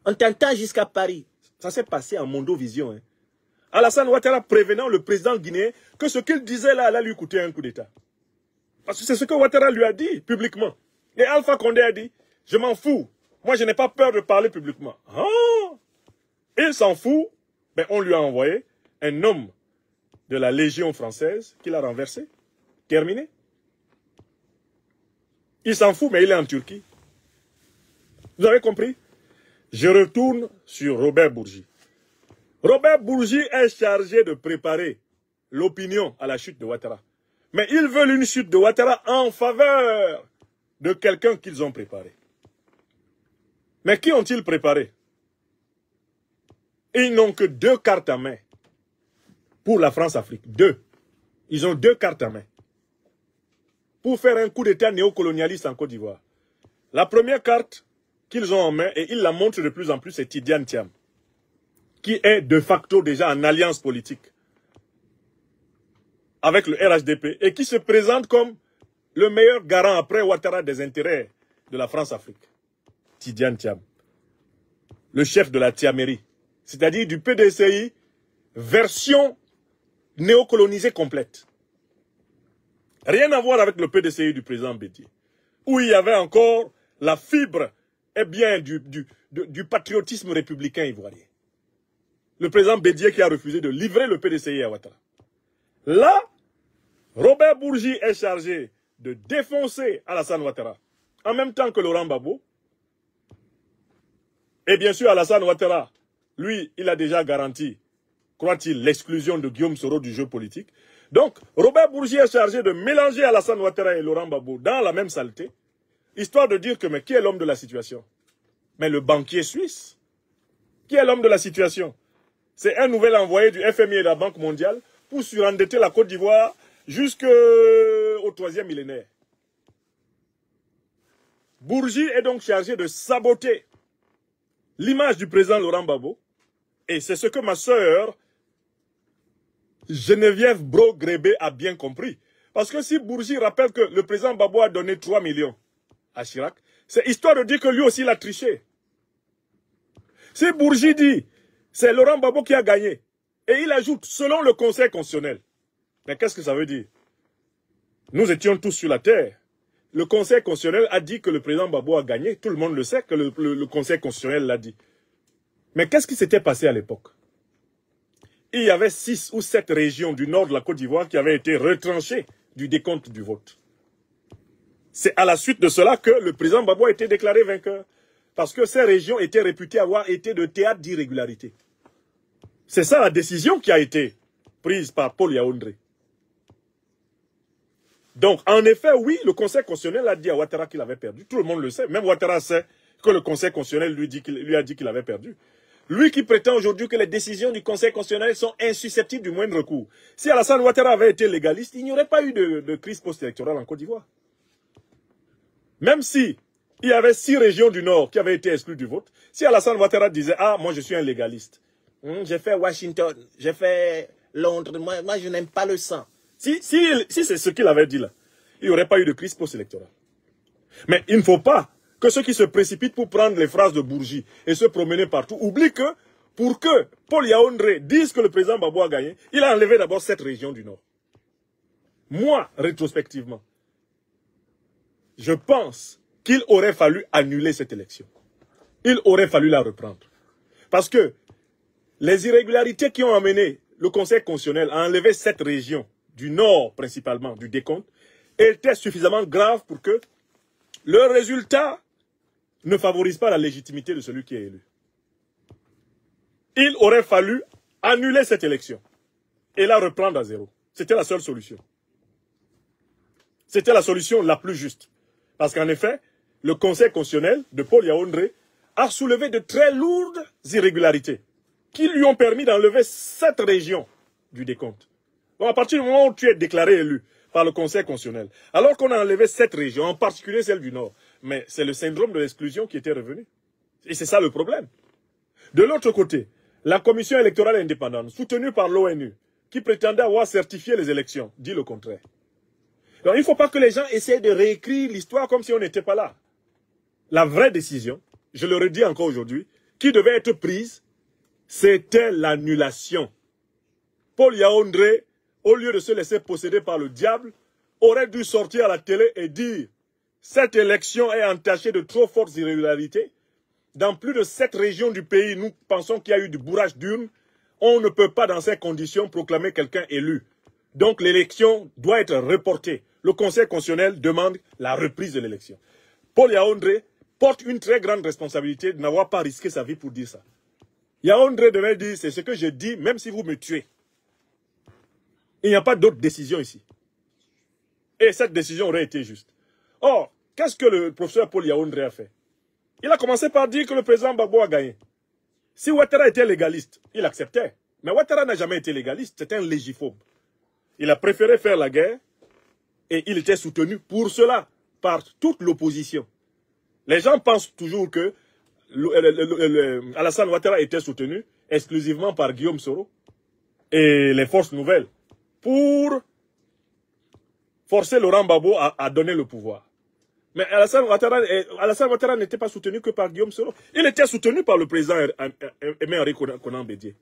On t'entend jusqu'à Paris. Ça s'est passé en Mondovision. Hein. Alassane Ouattara prévenant le président guinéen que ce qu'il disait là allait lui coûter un coup d'État. Parce que c'est ce que Ouattara lui a dit publiquement. Et Alpha Condé a dit, je m'en fous. Moi, je n'ai pas peur de parler publiquement. Oh! Il s'en fout. Ben, on lui a envoyé un homme de la Légion française qu'il a renversé. Terminé. Il s'en fout, mais il est en Turquie. Vous avez compris? Je retourne sur Robert Bourgi. Robert Bourgi est chargé de préparer l'opinion à la chute de Ouattara. Mais ils veulent une chute de Ouattara en faveur de quelqu'un qu'ils ont préparé. Mais qui ont-ils préparé? Ils n'ont que 2 cartes à main pour la France-Afrique. 2. Ils ont 2 cartes à main pour faire un coup d'État néocolonialiste en Côte d'Ivoire. La première carte qu'ils ont en main, et ils la montrent de plus en plus, c'est Tidiane Thiam, qui est de facto déjà en alliance politique avec le RHDP et qui se présente comme le meilleur garant après Ouattara des intérêts de la France-Afrique. Tidiane Thiam, le chef de la Thiamérie, c'est-à-dire du PDCI, version néocolonisée complète. Rien à voir avec le PDCI du président Bédié, où il y avait encore la fibre du patriotisme républicain ivoirien. Le président Bédié qui a refusé de livrer le PDCI à Ouattara. Là, Robert Bourgi est chargé de défoncer Alassane Ouattara, en même temps que Laurent Gbagbo. Et bien sûr, Alassane Ouattara, lui, il a déjà garanti, croit-il, l'exclusion de Guillaume Soro du jeu politique. Donc, Robert Bourgi est chargé de mélanger Alassane Ouattara et Laurent Gbagbo dans la même saleté, histoire de dire que, mais qui est l'homme de la situation? Mais le banquier suisse. Qui est l'homme de la situation? C'est un nouvel envoyé du FMI et de la Banque mondiale pour surendetter la Côte d'Ivoire jusqu'au 3e millénaire. Bourgi est donc chargé de saboter l'image du président Laurent Gbagbo, et c'est ce que ma sœur Geneviève Bro-Grébé a bien compris. Parce que si Bourgi rappelle que le président Gbagbo a donné 3 millions à Chirac, c'est histoire de dire que lui aussi il a triché. Si Bourgi dit, c'est Laurent Gbagbo qui a gagné, et il ajoute, selon le Conseil constitutionnel, mais qu'est-ce que ça veut dire? Nous étions tous sur la terre. Le Conseil constitutionnel a dit que le président Gbagbo a gagné. Tout le monde le sait que le Conseil constitutionnel l'a dit. Mais qu'est-ce qui s'était passé à l'époque? Il y avait 6 ou 7 régions du nord de la Côte d'Ivoire qui avaient été retranchées du décompte du vote. C'est à la suite de cela que le président Gbagbo a été déclaré vainqueur. Parce que ces régions étaient réputées avoir été de théâtre d'irrégularité. C'est ça la décision qui a été prise par Paul Yaoundé. Donc, en effet, oui, le Conseil constitutionnel a dit à Ouattara qu'il avait perdu. Tout le monde le sait. Même Ouattara sait que le Conseil constitutionnel lui a dit qu'il avait perdu. Lui qui prétend aujourd'hui que les décisions du Conseil constitutionnel sont insusceptibles du moindre recours. Si Alassane Ouattara avait été légaliste, il n'y aurait pas eu de crise post-électorale en Côte d'Ivoire. Même si il y avait 6 régions du Nord qui avaient été exclues du vote, si Alassane Ouattara disait « Ah, moi je suis un légaliste. J'ai fait Washington, j'ai fait Londres, moi je n'aime pas le sang. » Si c'est ce qu'il avait dit là, il n'y aurait pas eu de crise post-électorale. Mais il ne faut pas que ceux qui se précipitent pour prendre les phrases de Bourgi et se promener partout oublient que pour que Paul Yaoundé dise que le président Gbagbo a gagné, il a enlevé d'abord cette région du Nord. Moi, rétrospectivement, je pense qu'il aurait fallu annuler cette élection. Il aurait fallu la reprendre. Parce que les irrégularités qui ont amené le Conseil constitutionnel à enlever cette région du Nord principalement, du décompte, étaient suffisamment graves pour que le résultat ne favorise pas la légitimité de celui qui est élu. Il aurait fallu annuler cette élection et la reprendre à zéro. C'était la seule solution. C'était la solution la plus juste. Parce qu'en effet, le Conseil constitutionnel de Paul Yaoundé a soulevé de très lourdes irrégularités qui lui ont permis d'enlever cette région du décompte. Donc à partir du moment où tu es déclaré élu par le Conseil constitutionnel, alors qu'on a enlevé cette région, en particulier celle du Nord, mais c'est le syndrome de l'exclusion qui était revenu. Et c'est ça le problème. De l'autre côté, la Commission électorale indépendante, soutenue par l'ONU, qui prétendait avoir certifié les élections, dit le contraire. Donc il ne faut pas que les gens essaient de réécrire l'histoire comme si on n'était pas là. La vraie décision, je le redis encore aujourd'hui, qui devait être prise, c'était l'annulation. Paul Yaoundé, au lieu de se laisser posséder par le diable, aurait dû sortir à la télé et dire « Cette élection est entachée de trop fortes irrégularités. Dans plus de 7 régions du pays, nous pensons qu'il y a eu du bourrage d'urnes. On ne peut pas dans ces conditions proclamer quelqu'un élu. Donc l'élection doit être reportée. Le Conseil constitutionnel demande la reprise de l'élection. » Paul Yaoundé porte une très grande responsabilité de n'avoir pas risqué sa vie pour dire ça. Yaoundé devait dire « C'est ce que je dis, même si vous me tuez. » Il n'y a pas d'autre décision ici. Et cette décision aurait été juste. Or, qu'est-ce que le professeur Paul Yaoundé a fait? Il a commencé par dire que le président Gbagbo a gagné. Si Ouattara était légaliste, il acceptait. Mais Ouattara n'a jamais été légaliste, c'est un légiphobe. Il a préféré faire la guerre et il était soutenu pour cela par toute l'opposition. Les gens pensent toujours que Alassane Ouattara était soutenu exclusivement par Guillaume Soro et les forces nouvelles pour forcer Laurent Gbagbo à donner le pouvoir. Mais Alassane Ouattara n'était pas soutenu que par Guillaume Soro. Il était soutenu par le président Aimé Henri Konan Bédié.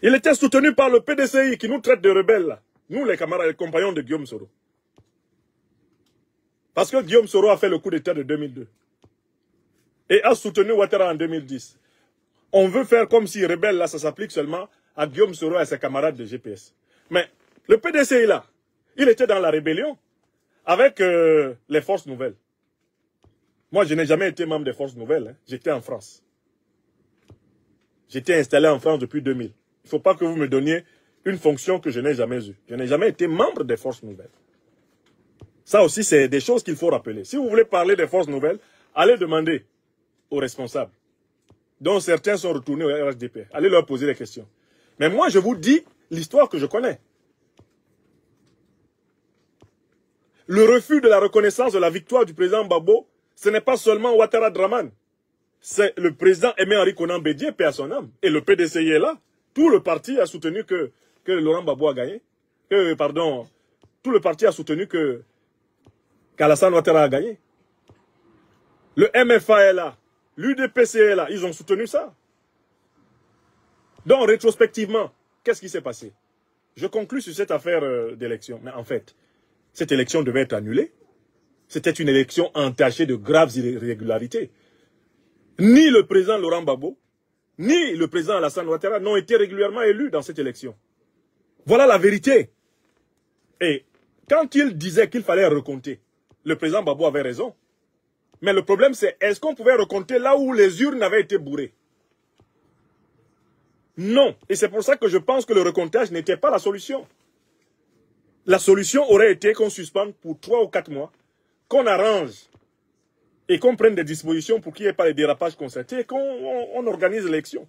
Il était soutenu par le PDCI qui nous traite de rebelles, là. Nous les camarades, les compagnons de Guillaume Soro. Parce que Guillaume Soro a fait le coup d'État de 2002. Et a soutenu Ouattara en 2010. On veut faire comme si rebelle, là, ça s'applique seulement à Guillaume Soro et à ses camarades de GPS. Mais le PDCI, là, il était dans la rébellion avec les forces nouvelles. Moi, je n'ai jamais été membre des forces nouvelles. Hein. J'étais en France. J'étais installé en France depuis 2000. Il ne faut pas que vous me donniez une fonction que je n'ai jamais eue. Je n'ai jamais été membre des forces nouvelles. Ça aussi, c'est des choses qu'il faut rappeler. Si vous voulez parler des forces nouvelles, allez demander aux responsables, dont certains sont retournés au RHDP. Allez leur poser des questions. Mais moi, je vous dis l'histoire que je connais. Le refus de la reconnaissance de la victoire du président Gbagbo, ce n'est pas seulement Ouattara Draman. c'est le président Aimé-Henri Konan Bédié, paix à son âme. Et le PDCI est là. Tout le parti a soutenu que Laurent Gbagbo a gagné. Tout le parti a soutenu qu'Alassane Ouattara a gagné. Le MFA est là. L'UDPC est là. Ils ont soutenu ça. Donc, rétrospectivement, qu'est-ce qui s'est passé? Je conclus sur cette affaire d'élection. Mais en fait, cette élection devait être annulée. C'était une élection entachée de graves irrégularités. Ni le président Laurent Gbagbo, ni le président Alassane Ouattara n'ont été régulièrement élus dans cette élection. Voilà la vérité. Et quand il disait qu'il fallait recompter, le président Gbagbo avait raison. Mais le problème c'est, est-ce qu'on pouvait recompter là où les urnes avaient été bourrées? Non. Et c'est pour ça que je pense que le recomptage n'était pas la solution. La solution aurait été qu'on suspende pour 3 ou 4 mois, qu'on arrange et qu'on prenne des dispositions pour qu'il n'y ait pas les dérapages constatés et qu'on organise l'élection.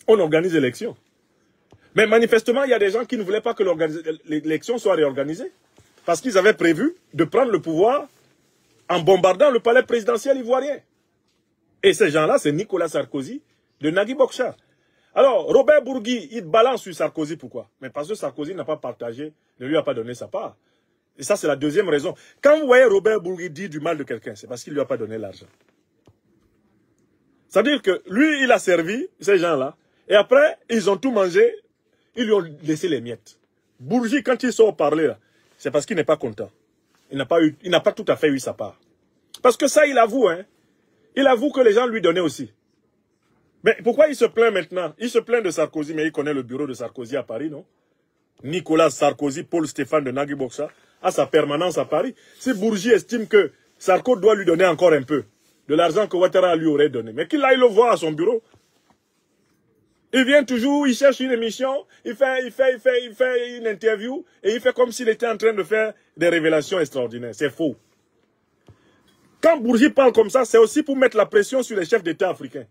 On organise l'élection. Mais manifestement, il y a des gens qui ne voulaient pas que l'élection soit réorganisée. Parce qu'ils avaient prévu de prendre le pouvoir en bombardant le palais présidentiel ivoirien. Et ces gens-là, c'est Nicolas Sarkozy de Nagui Bokcha. Alors, Robert Bourgui, il balance sur Sarkozy, pourquoi? Mais parce que Sarkozy n'a pas partagé, ne lui a pas donné sa part. Et ça, c'est la deuxième raison. Quand vous voyez Robert Bourgui dire du mal de quelqu'un, c'est parce qu'il ne lui a pas donné l'argent. C'est-à-dire que lui, il a servi ces gens-là, et après, ils ont tout mangé, ils lui ont laissé les miettes. Bourgui, quand il sort parler, là, c'est parce qu'il n'est pas content. Il n'a pas tout à fait eu sa part. Parce que ça, il avoue, hein. Il avoue que les gens lui donnaient aussi. Mais pourquoi il se plaint maintenant? Il se plaint de Sarkozy, mais il connaît le bureau de Sarkozy à Paris, non? Nicolas Sarkozy, Paul Stéphane de Nagui Bokcha, a sa permanence à Paris. Si Bourgi estime que Sarko doit lui donner encore un peu de l'argent que Ouattara lui aurait donné, mais qu'il aille le voir à son bureau. Il vient toujours, il cherche une émission, il fait une interview et il fait comme s'il était en train de faire des révélations extraordinaires. C'est faux. Quand Bourgi parle comme ça, c'est aussi pour mettre la pression sur les chefs d'État africains.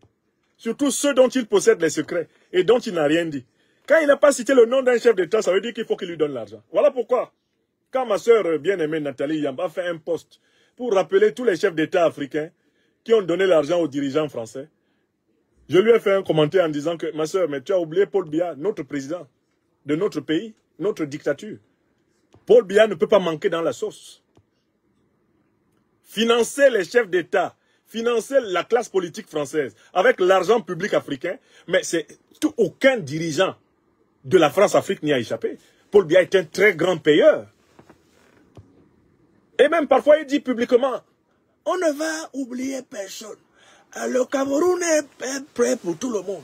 Surtout ceux dont il possède les secrets et dont il n'a rien dit. Quand il n'a pas cité le nom d'un chef d'État, ça veut dire qu'il faut qu'il lui donne l'argent. Voilà pourquoi, quand ma sœur bien-aimée Nathalie Yamba a fait un post pour rappeler tous les chefs d'État africains qui ont donné l'argent aux dirigeants français, je lui ai fait un commentaire en disant que, ma sœur, mais tu as oublié Paul Biya, notre président de notre pays, notre dictature. Paul Biya ne peut pas manquer dans la sauce. Financer les chefs d'État, financer la classe politique française avec l'argent public africain, mais c'est aucun dirigeant de la France-Afrique n'y a échappé. Paul Biya est un très grand payeur. Et même parfois il dit publiquement, on ne va oublier personne. Le Cameroun est prêt pour tout le monde.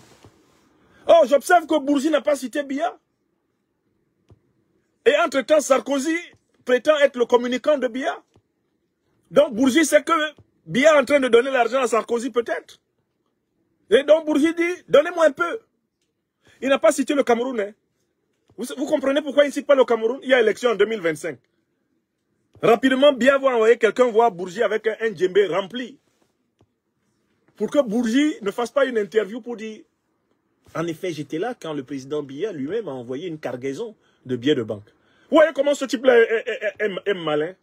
Oh, j'observe que Bourgi n'a pas cité Biya. Et entre-temps, Sarkozy prétend être le communicant de Biya. Donc Bourgi sait que Biya est en train de donner l'argent à Sarkozy peut-être. Et donc Bourgi dit, donnez-moi un peu. Il n'a pas cité le Cameroun. Hein. Vous comprenez pourquoi il ne cite pas le Cameroun? Il y a élection en 2025. Rapidement, Biya va envoyer quelqu'un voir Bourgi avec un djembé rempli. Pour que Bourgi ne fasse pas une interview pour dire, en effet, j'étais là quand le président Biya lui-même a envoyé une cargaison de billets de banque. Vous voyez comment ce type-là est malin?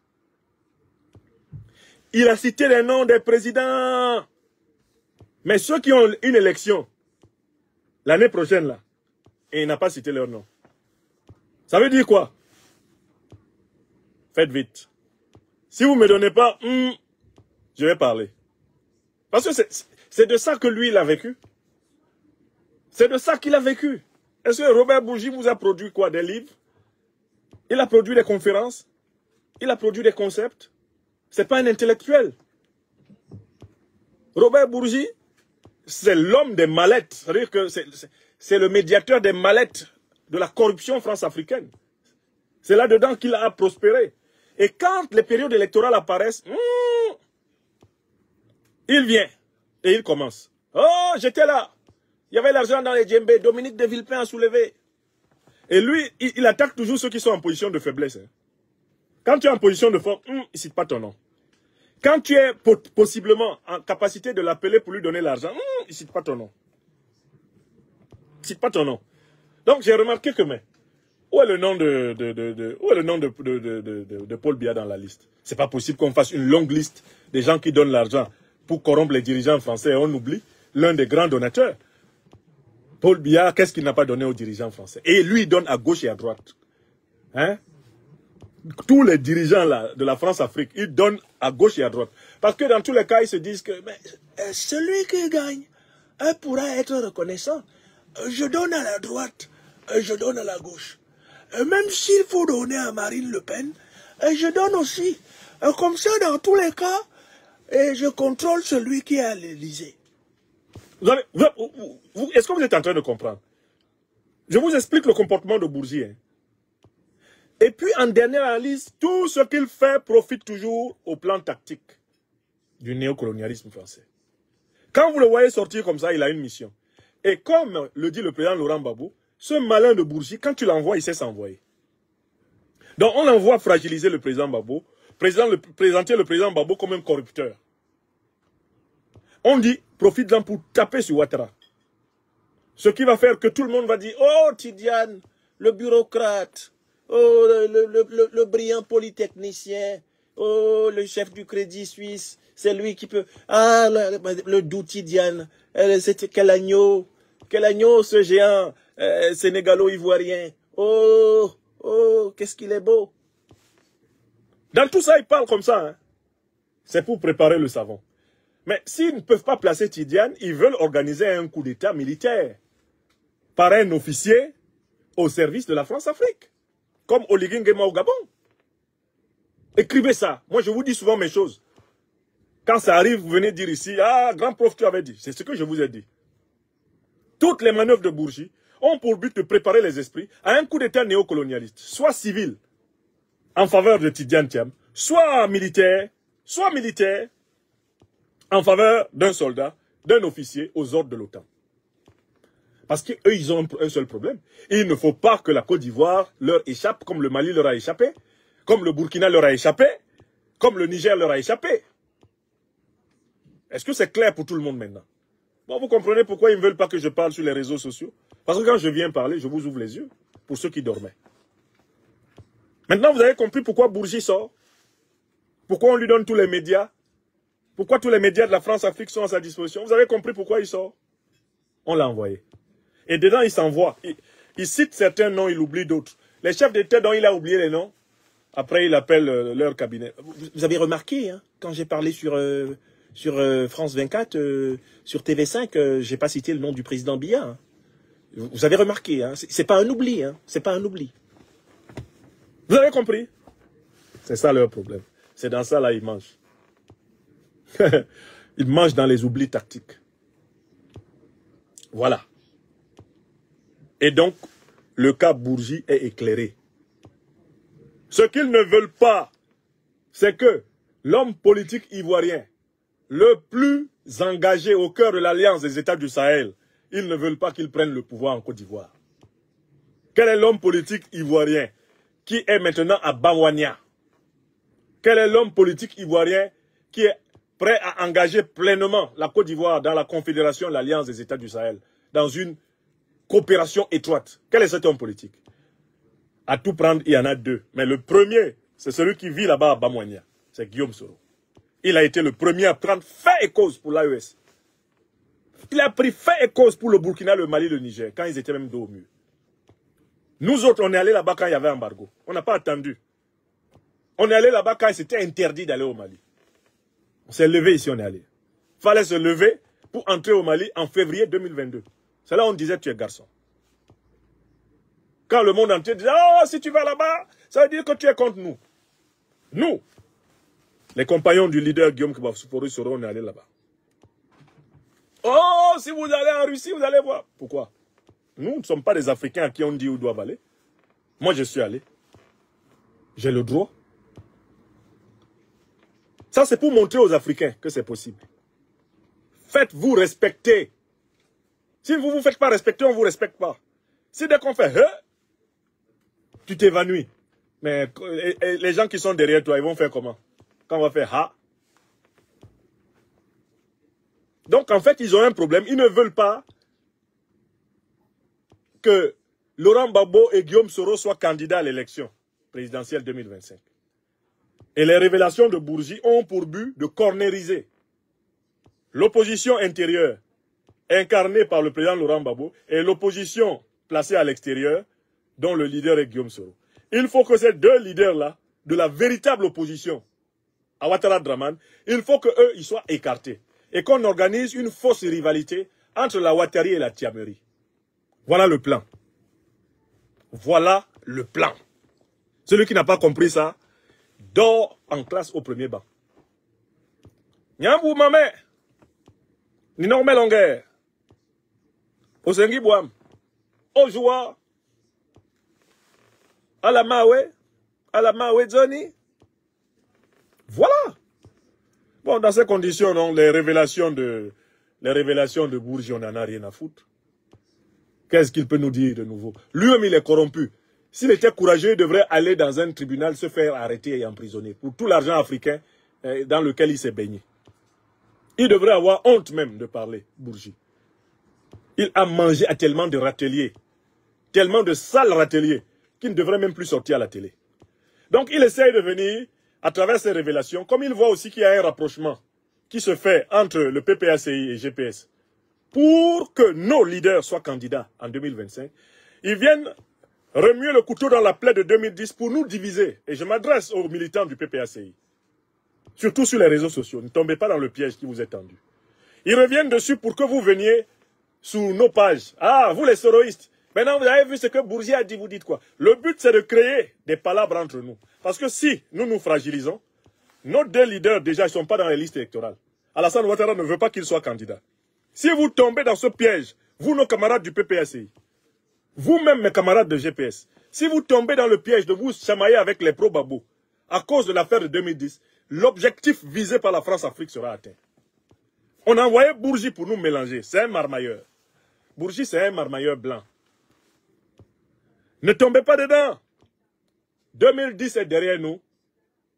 Il a cité les noms des présidents. Mais ceux qui ont une élection, l'année prochaine, là, et il n'a pas cité leur nom. Ça veut dire quoi? Faites vite. Si vous ne me donnez pas, je vais parler. Parce que c'est de ça que lui, il a vécu. C'est de ça qu'il a vécu. Est-ce que Robert Bourgi vous a produit quoi? Des livres? Il a produit des conférences? Il a produit des concepts? Ce n'est pas un intellectuel. Robert Bourgi, c'est l'homme des mallettes. C'est-à-dire que c'est le médiateur des mallettes de la corruption france-africaine. C'est là-dedans qu'il a prospéré. Et quand les périodes électorales apparaissent, il vient et il commence. Oh, j'étais là. Il y avait l'argent dans les djembés. Dominique de Villepin a soulevé. Et lui, il attaque toujours ceux qui sont en position de faiblesse. Hein. Quand tu es en position de force, il ne cite pas ton nom. Quand tu es possiblement en capacité de l'appeler pour lui donner l'argent, il ne cite pas ton nom. Il ne cite pas ton nom. Donc j'ai remarqué que, mais, où est le nom de Paul Biya dans la liste? C'est pas possible qu'on fasse une longue liste des gens qui donnent l'argent pour corrompre les dirigeants français. Et on oublie l'un des grands donateurs. Paul Biya, qu'est-ce qu'il n'a pas donné aux dirigeants français? Et lui, il donne à gauche et à droite. Hein? Tous les dirigeants là, de la France-Afrique, ils donnent à gauche et à droite. Parce que dans tous les cas, ils se disent que mais, celui qui gagne pourra être reconnaissant. Je donne à la droite, je donne à la gauche. Même s'il faut donner à Marine Le Pen, je donne aussi. Comme ça, dans tous les cas, je contrôle celui qui est à l'Élysée. Est-ce que vous êtes en train de comprendre? Je vous explique le comportement de Bourgi. Hein. Et puis, en dernière analyse, tout ce qu'il fait profite toujours au plan tactique du néocolonialisme français. Quand vous le voyez sortir comme ça, il a une mission. Et comme le dit le président Laurent Gbagbo, ce malin de Bourgi, quand tu l'envoies, il sait s'envoyer. Donc, on l'envoie fragiliser le président Gbagbo, présenter le président Gbagbo comme un corrupteur. On dit, profite-en pour taper sur Ouattara. Ce qui va faire que tout le monde va dire, oh, Tidiane, le bureaucrate, oh, le brillant polytechnicien, oh, le chef du Crédit Suisse, c'est lui qui peut... Ah, le doux Tidiane, c'était quel agneau, ce géant sénégalo-ivoirien. Oh, oh, qu'est-ce qu'il est beau. Dans tout ça, ils parlent comme ça. Hein. C'est pour préparer le savon. Mais s'ils ne peuvent pas placer Tidiane, ils veulent organiser un coup d'État militaire par un officier au service de la France-Afrique, comme Oligui Nguema au Gabon. Écrivez ça. Moi, je vous dis souvent mes choses. Quand ça arrive, vous venez dire ici, ah, grand prof, tu avais dit. C'est ce que je vous ai dit. Toutes les manœuvres de Bourgi ont pour but de préparer les esprits à un coup d'État néocolonialiste, soit civil, en faveur de Tidiane Thiam, soit militaire, en faveur d'un soldat, d'un officier aux ordres de l'OTAN. Parce qu'eux, ils ont un seul problème. Il ne faut pas que la Côte d'Ivoire leur échappe, comme le Mali leur a échappé, comme le Burkina leur a échappé, comme le Niger leur a échappé. Est-ce que c'est clair pour tout le monde maintenant? Bon, vous comprenez pourquoi ils ne veulent pas que je parle sur les réseaux sociaux? Parce que quand je viens parler, je vous ouvre les yeux, pour ceux qui dormaient. Maintenant, vous avez compris pourquoi Bourgi sort? Pourquoi on lui donne tous les médias? Pourquoi tous les médias de la France-Afrique sont à sa disposition? Vous avez compris pourquoi il sort? On l'a envoyé. Et dedans, il s'envoie. Il cite certains noms, il oublie d'autres. Les chefs d'État dont il a oublié les noms, après il appelle leur cabinet. Vous avez remarqué, hein, quand j'ai parlé sur France 24, sur TV5, j'ai pas cité le nom du président Biya. Hein. Vous avez remarqué, hein, c'est pas un oubli. Hein, c'est pas un oubli. Vous avez compris? C'est ça leur problème. C'est dans ça, là, ils mangent. Ils mangent dans les oublis tactiques. Voilà. Et donc, le cas Bourgi est éclairé. Ce qu'ils ne veulent pas, c'est que l'homme politique ivoirien, le plus engagé au cœur de l'alliance des États du Sahel, ils ne veulent pas qu'il prenne le pouvoir en Côte d'Ivoire. Quel est l'homme politique ivoirien qui est maintenant à Bamouania? Quel est l'homme politique ivoirien qui est prêt à engager pleinement la Côte d'Ivoire dans la Confédération, l'Alliance des États du Sahel, dans une coopération étroite? Quel est cet homme politique? À tout prendre, il y en a deux. Mais le premier, c'est celui qui vit là-bas à Bamouania. C'est Guillaume Soro. Il a été le premier à prendre fait et cause pour l'AES. Il a pris fait et cause pour le Burkina, le Mali, le Niger, quand ils étaient même dos au mur. Nous autres, on est allés là-bas quand il y avait embargo. On n'a pas attendu. On est allé là-bas quand c'était interdit d'aller au Mali. On s'est levé ici, on est allé. Il fallait se lever pour entrer au Mali en février 2022. C'est là où on disait tu es garçon. Quand le monde entier disait, oh, si tu vas là-bas, ça veut dire que tu es contre nous. Nous, les compagnons du leader Guillaume Soro, on est allés là-bas. Oh, si vous allez en Russie, vous allez voir. Pourquoi? Nous ne sommes pas des Africains à qui on dit où ils doivent aller. Moi, je suis allé. J'ai le droit. Ça, c'est pour montrer aux Africains que c'est possible. Faites-vous respecter. Si vous ne vous faites pas respecter, on ne vous respecte pas. Si dès qu'on fait tu t'évanouis. Mais les gens qui sont derrière toi, ils vont faire comment? Quand on va faire ha. Donc, en fait, ils ont un problème. Ils ne veulent pas que Laurent Gbagbo et Guillaume Soro soient candidats à l'élection présidentielle 2025. Et les révélations de Bourgi ont pour but de cornériser l'opposition intérieure, incarnée par le président Laurent Gbagbo, et l'opposition placée à l'extérieur, dont le leader est Guillaume Soro. Il faut que ces deux leaders-là, de la véritable opposition à Ouattara Draman, il faut qu'eux, ils soient écartés. Et qu'on organise une fausse rivalité entre la Ouattari et la Tiameri. Voilà le plan. Voilà le plan. Celui qui n'a pas compris ça, dort en classe au premier banc. Nyambou Mamé, Ninorme Longueur, Osengi Boam, Ojoua, Alamawe Zoni. Voilà. Bon, dans ces conditions, non, les révélations de Bourgi, on n'en a rien à foutre. Qu'est-ce qu'il peut nous dire de nouveau? Lui-même, il est corrompu. S'il était courageux, il devrait aller dans un tribunal, se faire arrêter et emprisonner pour tout l'argent africain dans lequel il s'est baigné. Il devrait avoir honte même de parler, Bourgi. Il a mangé à tellement de râteliers, tellement de sales râteliers, qu'il ne devrait même plus sortir à la télé. Donc il essaye de venir, à travers ces révélations, comme il voit aussi qu'il y a un rapprochement qui se fait entre le PPACI et GPS, pour que nos leaders soient candidats en 2025, ils viennent remuer le couteau dans la plaie de 2010 pour nous diviser. Et je m'adresse aux militants du PPACI, surtout sur les réseaux sociaux. Ne tombez pas dans le piège qui vous est tendu. Ils reviennent dessus pour que vous veniez sous nos pages. Ah, vous les soroïstes. Maintenant, vous avez vu ce que Bourgi a dit, vous dites quoi? Le but, c'est de créer des palabres entre nous. Parce que si nous nous fragilisons, nos deux leaders, déjà, ils ne sont pas dans les listes électorales. Alassane Ouattara ne veut pas qu'ils soient candidats. Si vous tombez dans ce piège, vous, nos camarades du PPACI, vous-même, mes camarades de GPS, si vous tombez dans le piège de vous chamailler avec les pro-Gbagbo, à cause de l'affaire de 2010, l'objectif visé par la France-Afrique sera atteint. On a envoyé Bourgi pour nous mélanger. C'est un marmailleur. Bourgi, c'est un marmailleur blanc. Ne tombez pas dedans. 2010 est derrière nous.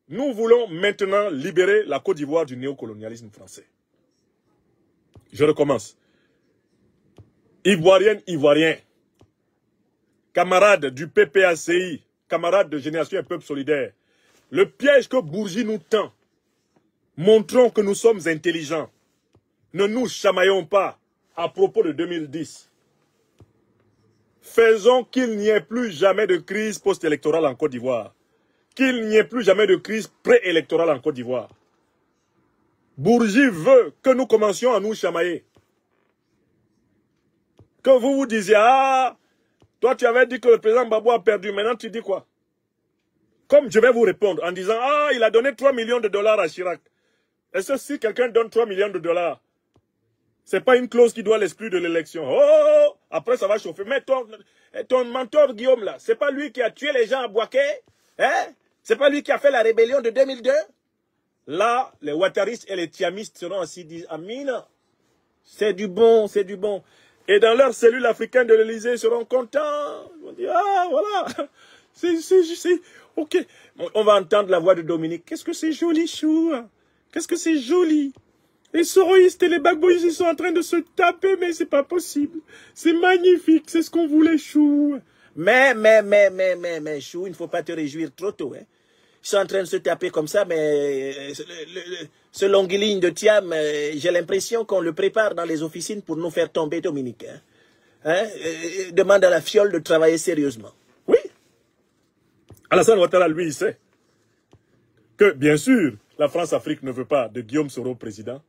Nous voulons maintenant libérer la Côte d'Ivoire du néocolonialisme français. Je recommence. Ivoirienne, Ivoirien, camarades du PPACI, camarades de Génération et Peuple Solidaire, le piège que Bourgi nous tend, montrons que nous sommes intelligents. Ne nous chamaillons pas à propos de 2010. Faisons qu'il n'y ait plus jamais de crise post-électorale en Côte d'Ivoire. Qu'il n'y ait plus jamais de crise pré-électorale en Côte d'Ivoire. Bourgi veut que nous commencions à nous chamailler. Que vous vous disiez, ah, toi tu avais dit que le président Gbagbo a perdu, maintenant tu dis quoi? Comme je vais vous répondre en disant, ah, il a donné 3 millions de dollars à Chirac. Est-ce que si quelqu'un donne 3 millions de dollars, ce n'est pas une clause qui doit l'exclure de l'élection? Oh, après ça va chauffer. Mais ton mentor Guillaume là, c'est pas lui qui a tué les gens à Bouaké? Hein? C'est pas lui qui a fait la rébellion de 2002? Là, les Ouattaristes et les Tiamistes seront assis, disent, Amina, c'est du bon, c'est du bon. Et dans leur cellule africaine de l'Élysée, ils seront contents. Ils vont dire, ah, voilà, c'est, ok. On va entendre la voix de Dominique. Qu'est-ce que c'est joli, chou? Qu'est-ce que c'est joli? Les soroïstes et les bagboïs, ils sont en train de se taper, mais c'est pas possible. C'est magnifique, c'est ce qu'on voulait, chou. Mais, chou, il ne faut pas te réjouir trop tôt, hein. Ils sont en train de se taper comme ça, mais ce longuiligne de Thiam, j'ai l'impression qu'on le prépare dans les officines pour nous faire tomber, Dominique. Hein? Demande à la fiole de travailler sérieusement. Oui. Alassane Ouattara, lui, il sait que, bien sûr, la France-Afrique ne veut pas de Guillaume Soro président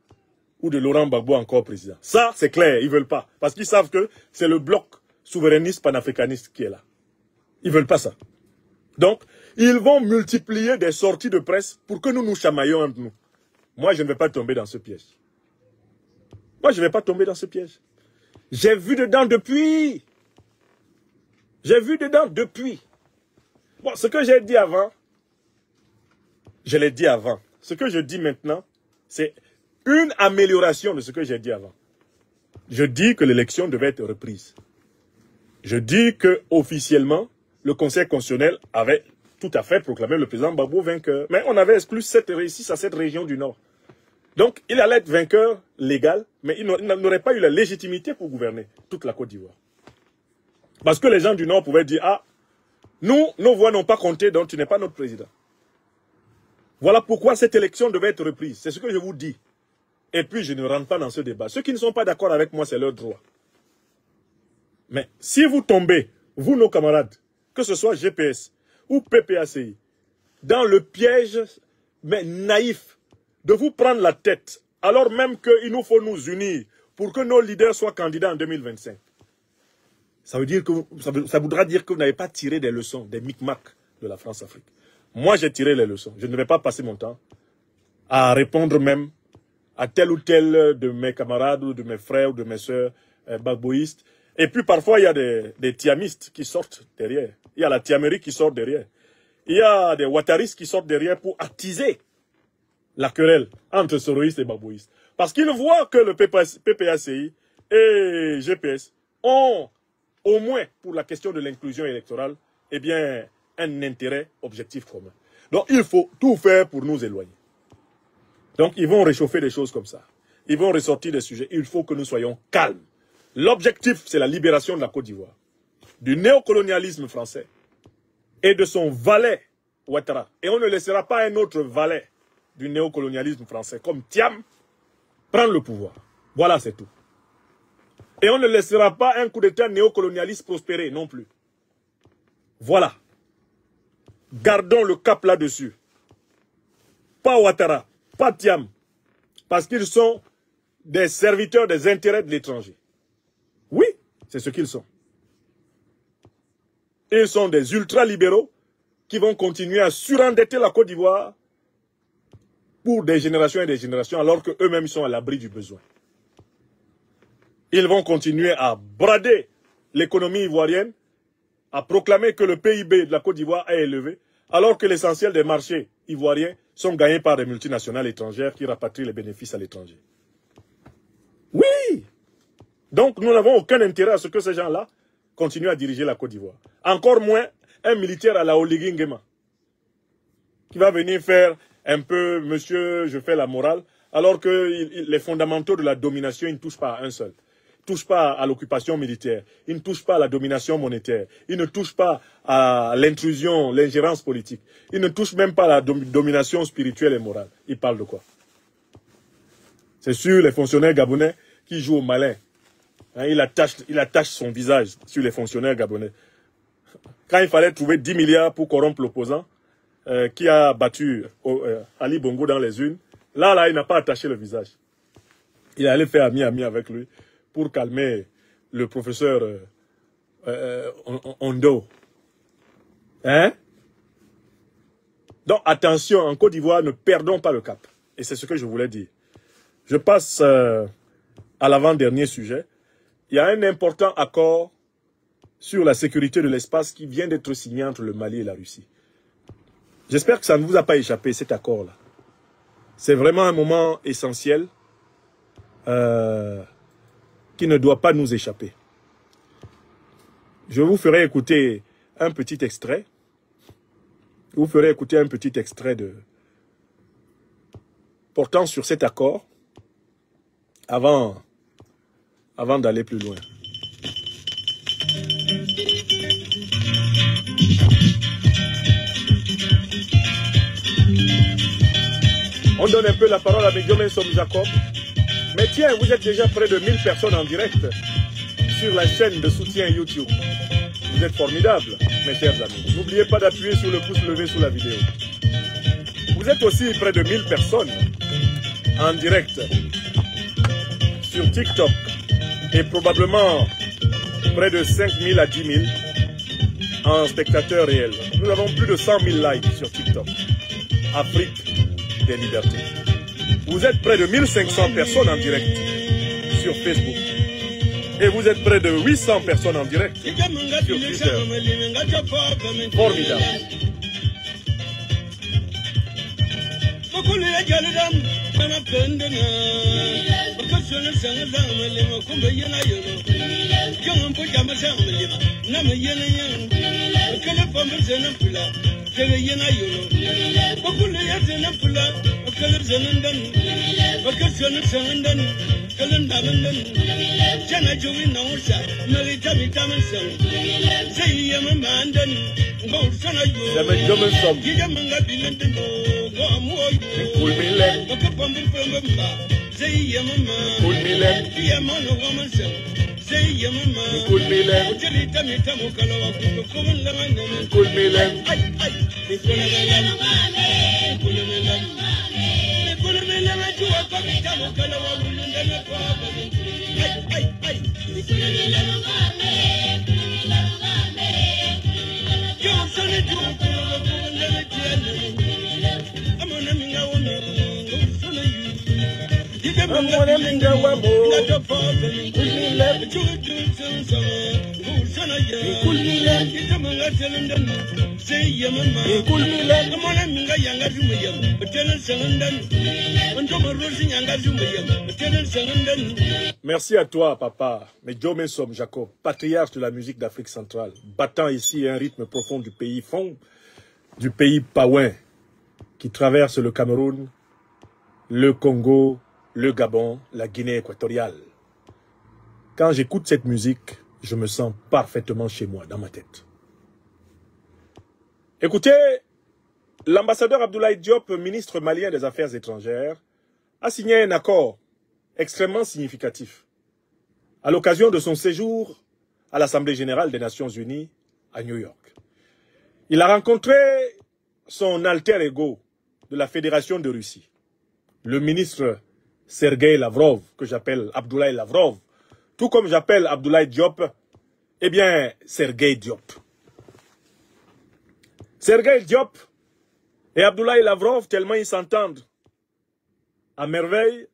ou de Laurent Gbagbo encore président. Ça, c'est clair, ils ne veulent pas. Parce qu'ils savent que c'est le bloc souverainiste panafricaniste qui est là. Ils ne veulent pas ça. Donc, ils vont multiplier des sorties de presse pour que nous nous chamaillions entre nous. Moi, je ne vais pas tomber dans ce piège. Moi, je ne vais pas tomber dans ce piège. J'ai vu dedans depuis. J'ai vu dedans depuis. Bon, ce que j'ai dit avant, je l'ai dit avant. Ce que je dis maintenant, c'est une amélioration de ce que j'ai dit avant. Je dis que l'élection devait être reprise. Je dis que officiellement, le Conseil constitutionnel avait tout à fait proclamé le président Gbagbo vainqueur. Mais on avait exclu 6 à 7 régions du Nord. Donc, il allait être vainqueur légal, mais il n'aurait pas eu la légitimité pour gouverner toute la Côte d'Ivoire. Parce que les gens du Nord pouvaient dire, ah, nous, nos voix n'ont pas compté, donc tu n'es pas notre président. Voilà pourquoi cette élection devait être reprise. C'est ce que je vous dis. Et puis, je ne rentre pas dans ce débat. Ceux qui ne sont pas d'accord avec moi, c'est leur droit. Mais si vous tombez, vous, nos camarades, que ce soit GPS ou PPACI, dans le piège, mais naïf, de vous prendre la tête, alors même qu'il nous faut nous unir pour que nos leaders soient candidats en 2025. Ça voudra dire que vous n'avez pas tiré des leçons, des micmacs de la France-Afrique. Moi, j'ai tiré les leçons. Je ne vais pas passer mon temps à répondre même à tel ou tel de mes camarades ou de mes frères ou de mes sœurs bagboïstes. Et puis parfois, il y a des tiamistes qui sortent derrière. Il y a la tiamerie qui sort derrière. Il y a des ouattaristes qui sortent derrière pour attiser la querelle entre soroïstes et bagboïstes. Parce qu'ils voient que le PPACI et GPS ont, au moins pour la question de l'inclusion électorale, eh bien, un intérêt objectif commun. Donc, il faut tout faire pour nous éloigner. Donc, ils vont réchauffer des choses comme ça. Ils vont ressortir des sujets. Il faut que nous soyons calmes. L'objectif, c'est la libération de la Côte d'Ivoire, du néocolonialisme français et de son valet Ouattara. Et on ne laissera pas un autre valet du néocolonialisme français, comme Thiam, prendre le pouvoir. Voilà, c'est tout. Et on ne laissera pas un coup d'État néocolonialiste prospérer non plus. Voilà. Gardons le cap là-dessus. Pas Ouattara, pas Thiam, parce qu'ils sont des serviteurs des intérêts de l'étranger. Oui, c'est ce qu'ils sont. Ils sont des ultra-libéraux qui vont continuer à surendetter la Côte d'Ivoire pour des générations et des générations, alors qu'eux-mêmes sont à l'abri du besoin. Ils vont continuer à brader l'économie ivoirienne, à proclamer que le PIB de la Côte d'Ivoire est élevé, alors que l'essentiel des marchés ivoiriens sont gagnés par des multinationales étrangères qui rapatrient les bénéfices à l'étranger. Oui! Donc nous n'avons aucun intérêt à ce que ces gens-là continuent à diriger la Côte d'Ivoire. Encore moins un militaire à la Oligui Nguema, qui va venir faire un peu, monsieur, je fais la morale, alors que les fondamentaux de la domination, ils ne touchent pas à un seul. Ils ne touchent pas à l'occupation militaire, ils ne touchent pas à la domination monétaire, ils ne touchent pas à l'intrusion, l'ingérence politique, ils ne touchent même pas à la domination spirituelle et morale. Ils parlent de quoi? C'est sûr, les fonctionnaires gabonais qui jouent au malin. Hein, il attache son visage sur les fonctionnaires gabonais. Quand il fallait trouver 10 milliards pour corrompre l'opposant, qui a battu Ali Bongo dans les urnes, là, il n'a pas attaché le visage. Il allait faire ami avec lui pour calmer le professeur Ondo. Hein? Donc, attention, en Côte d'Ivoire, ne perdons pas le cap. Et c'est ce que je voulais dire. Je passe à l'avant-dernier sujet. Il y a un important accord sur la sécurité de l'espace qui vient d'être signé entre le Mali et la Russie. J'espère que ça ne vous a pas échappé, cet accord-là. C'est vraiment un moment essentiel qui ne doit pas nous échapper. Je vous ferai écouter un petit extrait. Je vous ferai écouter un petit extrait portant sur cet accord avant d'aller plus loin. On donne un peu la parole à Benjamin Som Jacob. Mais tiens, vous êtes déjà près de 1000 personnes en direct sur la chaîne de soutien YouTube. Vous êtes formidables, mes chers amis. N'oubliez pas d'appuyer sur le pouce levé sous la vidéo. Vous êtes aussi près de 1000 personnes en direct sur TikTok et probablement près de 5000 à 10 000 en spectateurs réels. Nous avons plus de 100 000 likes sur TikTok. Afrique des libertés. Vous êtes près de 1500 personnes en direct sur Facebook. Et vous êtes près de 800 personnes en direct sur Twitter. Formidable. Merci à toi, papa. Mais Joe Messom Jacob, patriarche de la musique d'Afrique centrale, battant ici un rythme profond du pays fond, du pays paouin, qui traverse le Cameroun, le Congo, le Gabon, la Guinée équatoriale. Quand j'écoute cette musique, je me sens parfaitement chez moi, dans ma tête. Écoutez, l'ambassadeur Abdoulaye Diop, ministre malien des Affaires étrangères, a signé un accord extrêmement significatif à l'occasion de son séjour à l'Assemblée générale des Nations Unies à New York. Il a rencontré son alter ego de la Fédération de Russie, le ministre Sergueï Lavrov, que j'appelle Abdoulaye Lavrov, tout comme j'appelle Abdoulaye Diop, eh bien, Sergueï Diop. Sergueï Diop et Abdoulaye Lavrov, tellement ils s'entendent à merveille,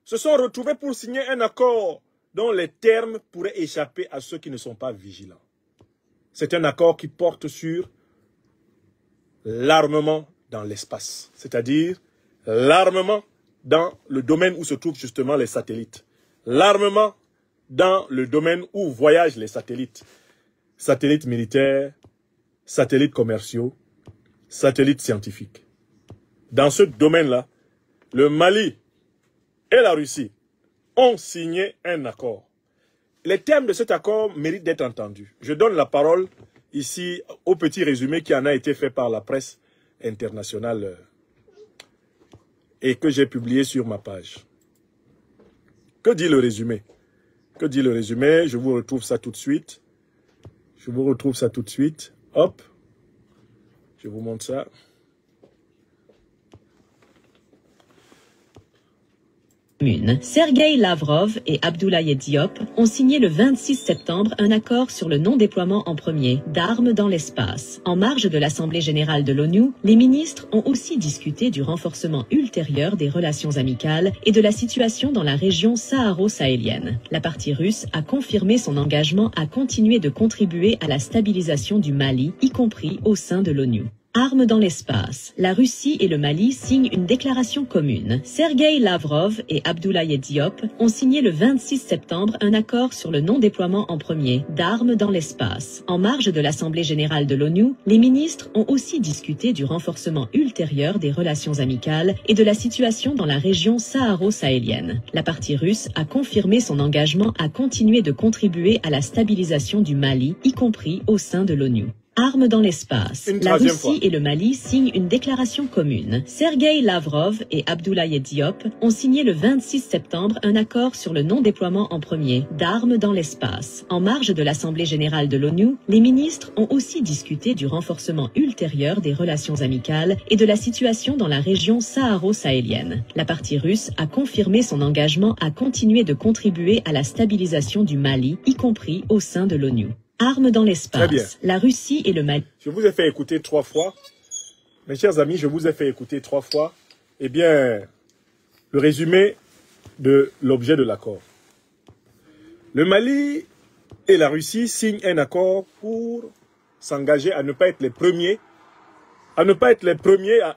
se sont retrouvés pour signer un accord dont les termes pourraient échapper à ceux qui ne sont pas vigilants. C'est un accord qui porte sur l'armement dans l'espace, c'est-à-dire l'armement dans le domaine où se trouvent justement les satellites, l'armement dans le domaine où voyagent les satellites, satellites militaires, satellites commerciaux, satellites scientifiques. Dans ce domaine-là, le Mali et la Russie ont signé un accord. Les termes de cet accord méritent d'être entendus. Je donne la parole ici au petit résumé qui en a été fait par la presse internationale et que j'ai publié sur ma page. Que dit le résumé? Que dit le résumé? Je vous retrouve ça tout de suite. Je vous retrouve ça tout de suite. Hop. Je vous montre ça. Sergueï Lavrov et Abdoulaye Diop ont signé le 26 septembre un accord sur le non-déploiement en premier d'armes dans l'espace. En marge de l'Assemblée générale de l'ONU, les ministres ont aussi discuté du renforcement ultérieur des relations amicales et de la situation dans la région saharo-sahélienne. La partie russe a confirmé son engagement à continuer de contribuer à la stabilisation du Mali, y compris au sein de l'ONU. Armes dans l'espace. La Russie et le Mali signent une déclaration commune. Sergueï Lavrov et Abdoulaye Diop ont signé le 26 septembre un accord sur le non-déploiement en premier d'armes dans l'espace. En marge de l'Assemblée générale de l'ONU, les ministres ont aussi discuté du renforcement ultérieur des relations amicales et de la situation dans la région saharo-sahélienne. La partie russe a confirmé son engagement à continuer de contribuer à la stabilisation du Mali, y compris au sein de l'ONU. Armes dans l'espace. La Russie et le Mali signent une déclaration commune. Sergueï Lavrov et Abdoulaye Diop ont signé le 26 septembre un accord sur le non-déploiement en premier d'armes dans l'espace. En marge de l'Assemblée générale de l'ONU, les ministres ont aussi discuté du renforcement ultérieur des relations amicales et de la situation dans la région saharo-sahélienne. La partie russe a confirmé son engagement à continuer de contribuer à la stabilisation du Mali, y compris au sein de l'ONU. Armes dans l'espace. La Russie et le Mali. Je vous ai fait écouter 3 fois. Mes chers amis, je vous ai fait écouter 3 fois. Eh bien, le résumé de l'objet de l'accord. Le Mali et la Russie signent un accord pour s'engager à ne pas être les premiers, à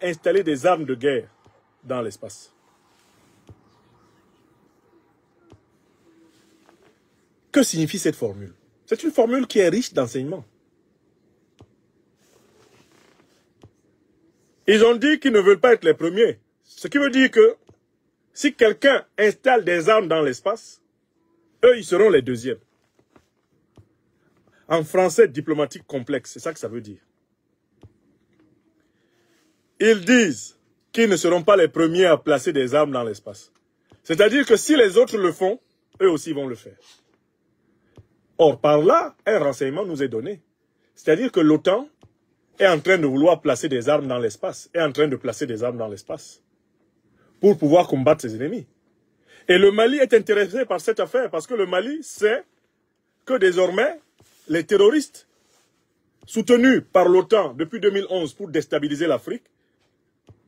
installer des armes de guerre dans l'espace. Que signifie cette formule? C'est une formule qui est riche d'enseignements. Ils ont dit qu'ils ne veulent pas être les premiers. Ce qui veut dire que si quelqu'un installe des armes dans l'espace, eux, ils seront les deuxièmes. En français diplomatique complexe, c'est ça que ça veut dire. Ils disent qu'ils ne seront pas les premiers à placer des armes dans l'espace. C'est-à-dire que si les autres le font, eux aussi vont le faire. Or, par là, un renseignement nous est donné. C'est-à-dire que l'OTAN est en train de vouloir placer des armes dans l'espace, est en train de placer des armes dans l'espace pour pouvoir combattre ses ennemis. Et le Mali est intéressé par cette affaire parce que le Mali sait que désormais, les terroristes soutenus par l'OTAN depuis 2011 pour déstabiliser l'Afrique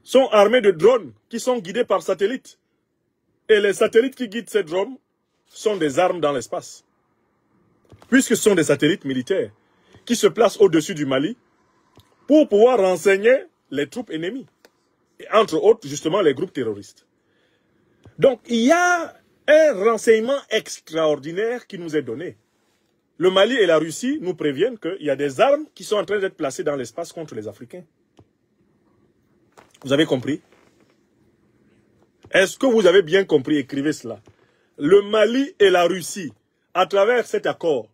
sont armés de drones qui sont guidés par satellite. Et les satellites qui guident ces drones sont des armes dans l'espace. Puisque ce sont des satellites militaires qui se placent au-dessus du Mali pour pouvoir renseigner les troupes ennemies. Et entre autres, justement, les groupes terroristes. Donc, il y a un renseignement extraordinaire qui nous est donné. Le Mali et la Russie nous préviennent qu'il y a des armes qui sont en train d'être placées dans l'espace contre les Africains. Vous avez compris? Est-ce que vous avez bien compris? Écrivez cela. Le Mali et la Russie, à travers cet accord,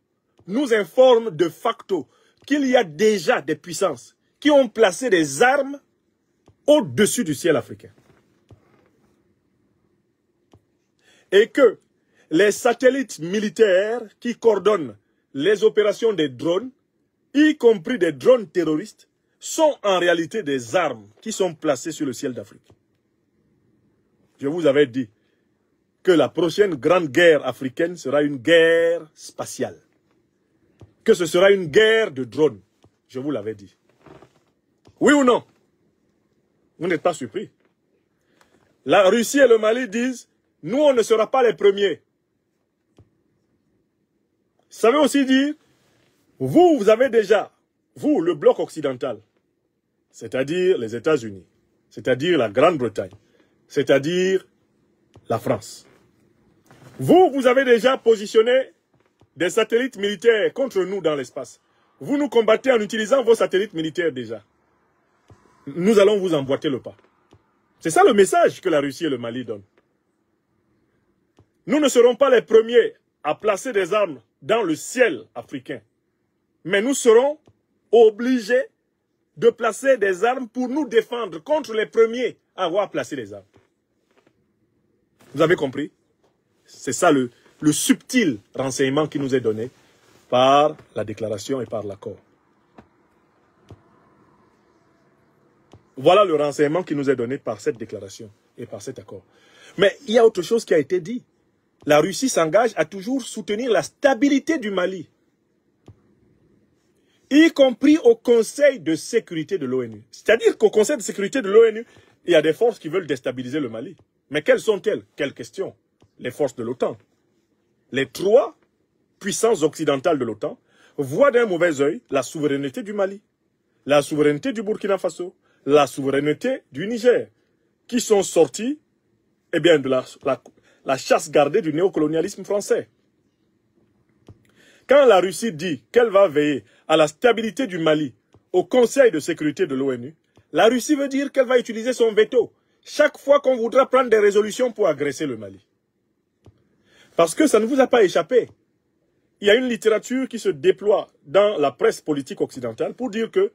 nous informent de facto qu'il y a déjà des puissances qui ont placé des armes au-dessus du ciel africain. Et que les satellites militaires qui coordonnent les opérations des drones, y compris des drones terroristes, sont en réalité des armes qui sont placées sur le ciel d'Afrique. Je vous avais dit que la prochaine grande guerre africaine sera une guerre spatiale. Que ce sera une guerre de drones. Je vous l'avais dit. Oui ou non? Vous n'êtes pas surpris. La Russie et le Mali disent, nous, on ne sera pas les premiers. Ça veut aussi dire, vous avez déjà, vous, le bloc occidental, c'est-à-dire les États-Unis, c'est-à-dire la Grande-Bretagne, c'est-à-dire la France. Vous avez déjà positionné des satellites militaires contre nous dans l'espace. Vous nous combattez en utilisant vos satellites militaires déjà. Nous allons vous emboîter le pas. C'est ça le message que la Russie et le Mali donnent. Nous ne serons pas les premiers à placer des armes dans le ciel africain. Mais nous serons obligés de placer des armes pour nous défendre contre les premiers à avoir placé des armes. Vous avez compris? C'est ça le subtil renseignement qui nous est donné par la déclaration et par l'accord. Voilà le renseignement qui nous est donné par cette déclaration et par cet accord. Mais il y a autre chose qui a été dit. La Russie s'engage à toujours soutenir la stabilité du Mali, y compris au Conseil de sécurité de l'ONU. C'est-à-dire qu'au Conseil de sécurité de l'ONU, il y a des forces qui veulent déstabiliser le Mali. Mais quelles sont-elles? Quelle question? Les forces de l'OTAN. Les trois puissances occidentales de l'OTAN voient d'un mauvais œil la souveraineté du Mali, la souveraineté du Burkina Faso, la souveraineté du Niger, qui sont sortis de la chasse gardée du néocolonialisme français. Quand la Russie dit qu'elle va veiller à la stabilité du Mali au Conseil de sécurité de l'ONU, la Russie veut dire qu'elle va utiliser son veto chaque fois qu'on voudra prendre des résolutions pour agresser le Mali. Parce que ça ne vous a pas échappé. Il y a une littérature qui se déploie dans la presse politique occidentale pour dire que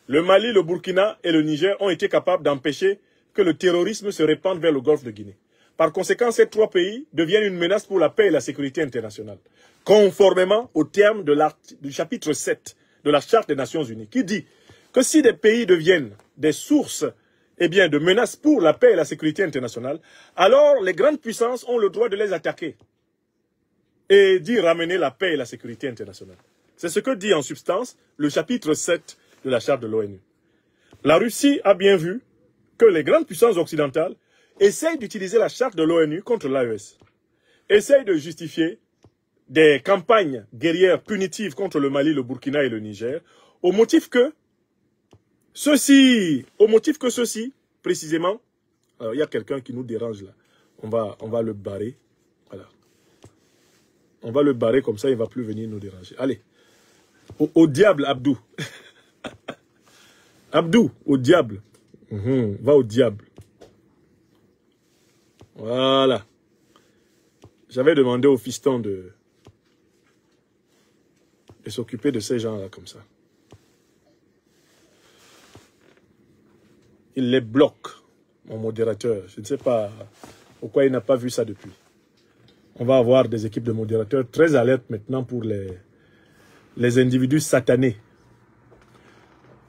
le Mali, le Burkina et le Niger ont été capables d'empêcher que le terrorisme se répande vers le golfe de Guinée. Par conséquent, ces trois pays deviennent une menace pour la paix et la sécurité internationale, conformément au terme du chapitre 7 de la Charte des Nations Unies, qui dit que si des pays deviennent des sources de menaces pour la paix et la sécurité internationale, alors les grandes puissances ont le droit de les attaquer et d'y ramener la paix et la sécurité internationale. C'est ce que dit en substance le chapitre 7 de la Charte de l'ONU. La Russie a bien vu que les grandes puissances occidentales essayent d'utiliser la Charte de l'ONU contre l'AES, essayent de justifier des campagnes guerrières punitives contre le Mali, le Burkina et le Niger, au motif que ceci, précisément, alors il y a quelqu'un qui nous dérange là, on va le barrer, voilà. On va le barrer comme ça, il ne va plus venir nous déranger. Allez, au diable Abdou. Abdou, au diable. Va au diable. Voilà. J'avais demandé au fiston de s'occuper de ces gens-là comme ça. Il les bloque, mon modérateur. Je ne sais pas Pourquoi il n'a pas vu ça depuis? On va avoir des équipes de modérateurs très alertes maintenant pour les individus satanés.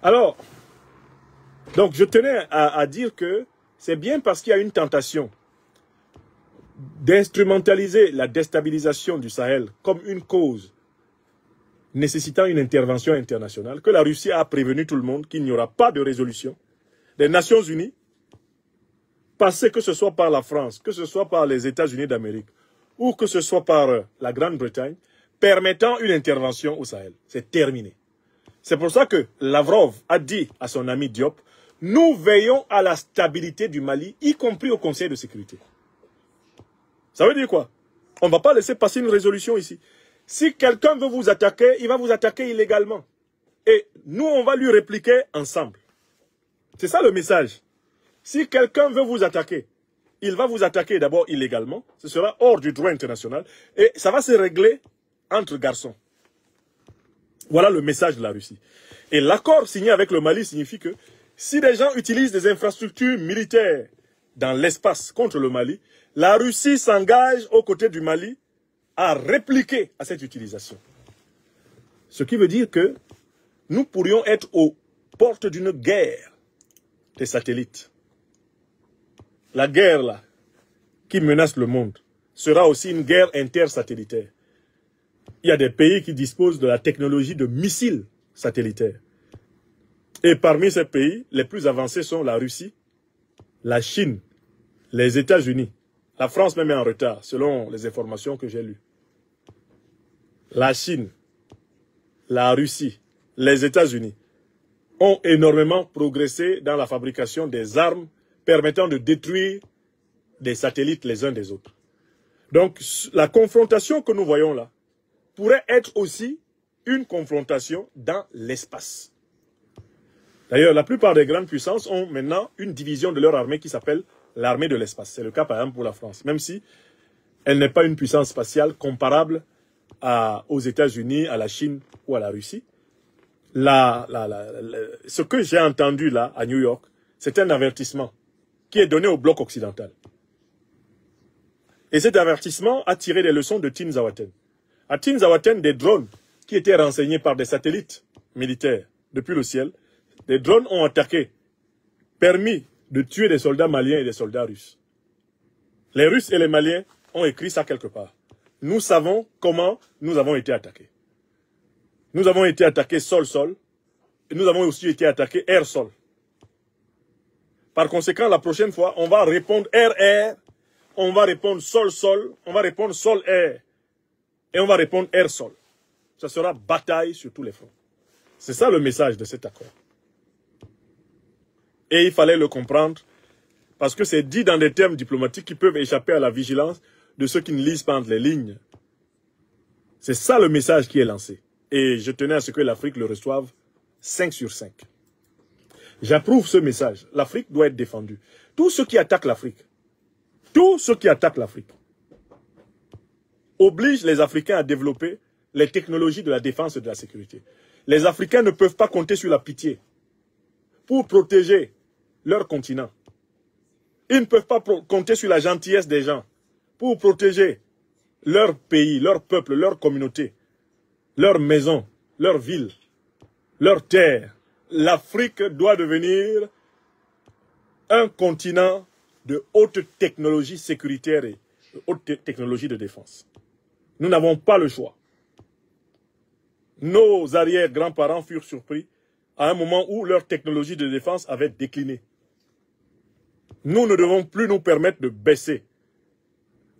Alors, donc je tenais à dire que c'est bien parce qu'il y a une tentation d'instrumentaliser la déstabilisation du Sahel comme une cause nécessitant une intervention internationale que la Russie a prévenu tout le monde qu'il n'y aura pas de résolution des Nations Unies, passée que ce soit par la France, que ce soit par les États-Unis d'Amérique, ou que ce soit par la Grande-Bretagne, permettant une intervention au Sahel. C'est terminé. C'est pour ça que Lavrov a dit à son ami Diop, nous veillons à la stabilité du Mali, y compris au Conseil de sécurité. Ça veut dire quoi? On ne va pas laisser passer une résolution ici. Si quelqu'un veut vous attaquer, il va vous attaquer illégalement. Et nous, on va lui répliquer ensemble. C'est ça le message. Si quelqu'un veut vous attaquer, il va vous attaquer d'abord illégalement. Ce sera hors du droit international. Et ça va se régler entre garçons. Voilà le message de la Russie. Et l'accord signé avec le Mali signifie que si des gens utilisent des infrastructures militaires dans l'espace contre le Mali, la Russie s'engage aux côtés du Mali à répliquer à cette utilisation. Ce qui veut dire que nous pourrions être aux portes d'une guerre des satellites. La guerre là, qui menace le monde, sera aussi une guerre intersatellitaire. Il y a des pays qui disposent de la technologie de missiles satellitaires. Et parmi ces pays, les plus avancés sont la Russie, la Chine, les États-Unis. La France même est en retard, selon les informations que j'ai lues. La Chine, la Russie, les États-Unis ont énormément progressé dans la fabrication des armes permettant de détruire des satellites les uns des autres. Donc, la confrontation que nous voyons là pourrait être aussi une confrontation dans l'espace. D'ailleurs, la plupart des grandes puissances ont maintenant une division de leur armée qui s'appelle l'armée de l'espace. C'est le cas par exemple pour la France, même si elle n'est pas une puissance spatiale comparable aux États-Unis, à la Chine ou à la Russie. Ce que j'ai entendu là à New York, c'est un avertissement qui est donné au bloc occidental. Et cet avertissement a tiré des leçons de Tinzawaten. À Tinzawaten, des drones qui étaient renseignés par des satellites militaires depuis le ciel, des drones ont attaqué, permis de tuer des soldats maliens et des soldats russes. Les Russes et les Maliens ont écrit ça quelque part. Nous savons comment nous avons été attaqués. Nous avons été attaqués sol-sol, et nous avons aussi été attaqués air-sol. Par conséquent, la prochaine fois, on va répondre air-air, on va répondre sol-sol, on va répondre sol-air, et on va répondre air-sol. Ça sera bataille sur tous les fronts. C'est ça le message de cet accord. Et il fallait le comprendre, parce que c'est dit dans des termes diplomatiques qui peuvent échapper à la vigilance de ceux qui ne lisent pas entre les lignes. C'est ça le message qui est lancé. Et je tenais à ce que l'Afrique le reçoive 5 sur 5. J'approuve ce message. L'Afrique doit être défendue. Tous ceux qui attaquent l'Afrique, obligent les Africains à développer les technologies de la défense et de la sécurité. Les Africains ne peuvent pas compter sur la pitié pour protéger leur continent. Ils ne peuvent pas compter sur la gentillesse des gens pour protéger leur pays, leur peuple, leur communauté, leur maison, leur ville, leur terre. L'Afrique doit devenir un continent de haute technologie sécuritaire et de haute technologie de défense. Nous n'avons pas le choix. Nos arrière-grands-parents furent surpris à un moment où leur technologie de défense avait décliné. Nous ne devons plus nous permettre de baisser.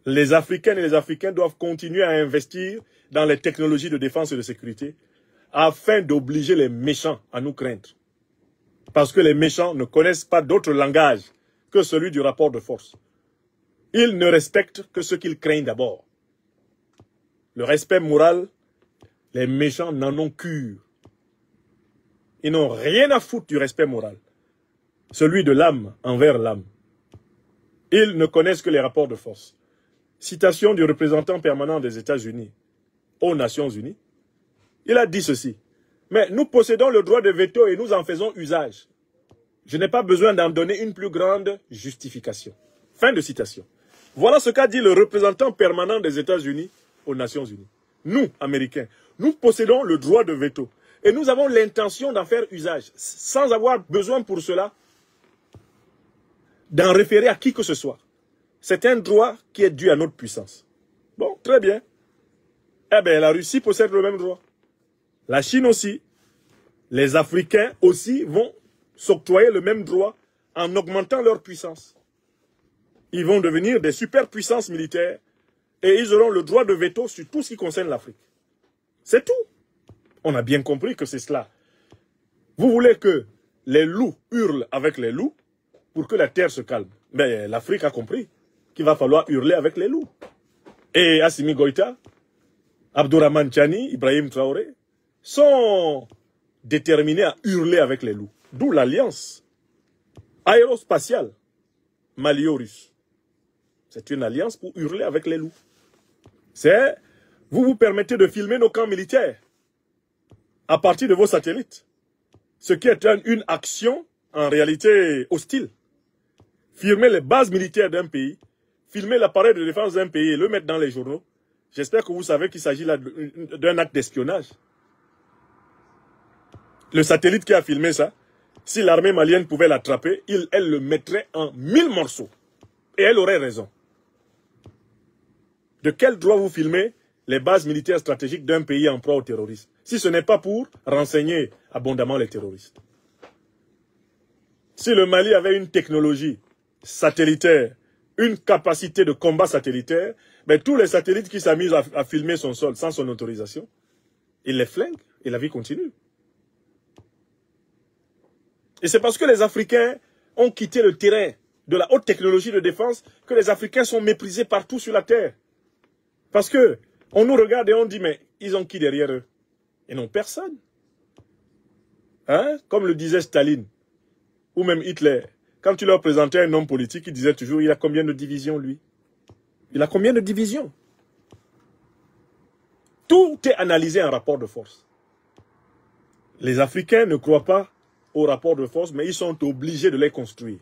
Les Africaines et les Africains doivent continuer à investir dans les technologies de défense et de sécurité afin d'obliger les méchants à nous craindre. Parce que les méchants ne connaissent pas d'autre langage que celui du rapport de force. Ils ne respectent que ce qu'ils craignent d'abord. Le respect moral, les méchants n'en ont cure. Ils n'ont rien à foutre du respect moral. Celui de l'âme envers l'âme. Ils ne connaissent que les rapports de force. Citation du représentant permanent des États-Unis aux Nations Unies. Il a dit ceci. Mais nous possédons le droit de veto et nous en faisons usage. Je n'ai pas besoin d'en donner une plus grande justification. Fin de citation. Voilà ce qu'a dit le représentant permanent des États-Unis aux Nations Unies. Nous, Américains, nous possédons le droit de veto. Et nous avons l'intention d'en faire usage, sans avoir besoin pour cela d'en référer à qui que ce soit. C'est un droit qui est dû à notre puissance. Bon, très bien. Eh bien, la Russie possède le même droit. La Chine aussi. Les Africains aussi vont s'octroyer le même droit en augmentant leur puissance. Ils vont devenir des superpuissances militaires et ils auront le droit de veto sur tout ce qui concerne l'Afrique. C'est tout. On a bien compris que c'est cela. Vous voulez que les loups hurlent avec les loups pour que la terre se calme. Mais l'Afrique a compris qu'il va falloir hurler avec les loups. Et Assimi Goïta, Abdourahmane Tchani, Ibrahim Traoré sont déterminés à hurler avec les loups. D'où l'alliance aérospatiale malio-russe. C'est une alliance pour hurler avec les loups. C'est, vous vous permettez de filmer nos camps militaires à partir de vos satellites. Ce qui est une action en réalité hostile. Filmer les bases militaires d'un pays, filmer l'appareil de défense d'un pays et le mettre dans les journaux. J'espère que vous savez qu'il s'agit là d'un acte d'espionnage. Le satellite qui a filmé ça, si l'armée malienne pouvait l'attraper, elle le mettrait en 1000 morceaux. Et elle aurait raison. De quel droit vous filmez les bases militaires stratégiques d'un pays en proie au terrorisme, si ce n'est pas pour renseigner abondamment les terroristes? Si le Mali avait une technologie satellitaire, une capacité de combat satellitaire, ben tous les satellites qui s'amusent à filmer son sol sans son autorisation, ils les flinguent et la vie continue. Et c'est parce que les Africains ont quitté le terrain de la haute technologie de défense que les Africains sont méprisés partout sur la terre. Parce que on nous regarde et on dit, mais ils ont qui derrière eux? Ils n'ont personne. Hein? Comme le disait Staline, ou même Hitler. Quand tu leur présentais un homme politique, il disait toujours, il a combien de divisions, lui? Il a combien de divisions? Tout est analysé en rapport de force. Les Africains ne croient pas aux rapports de force, mais ils sont obligés de les construire.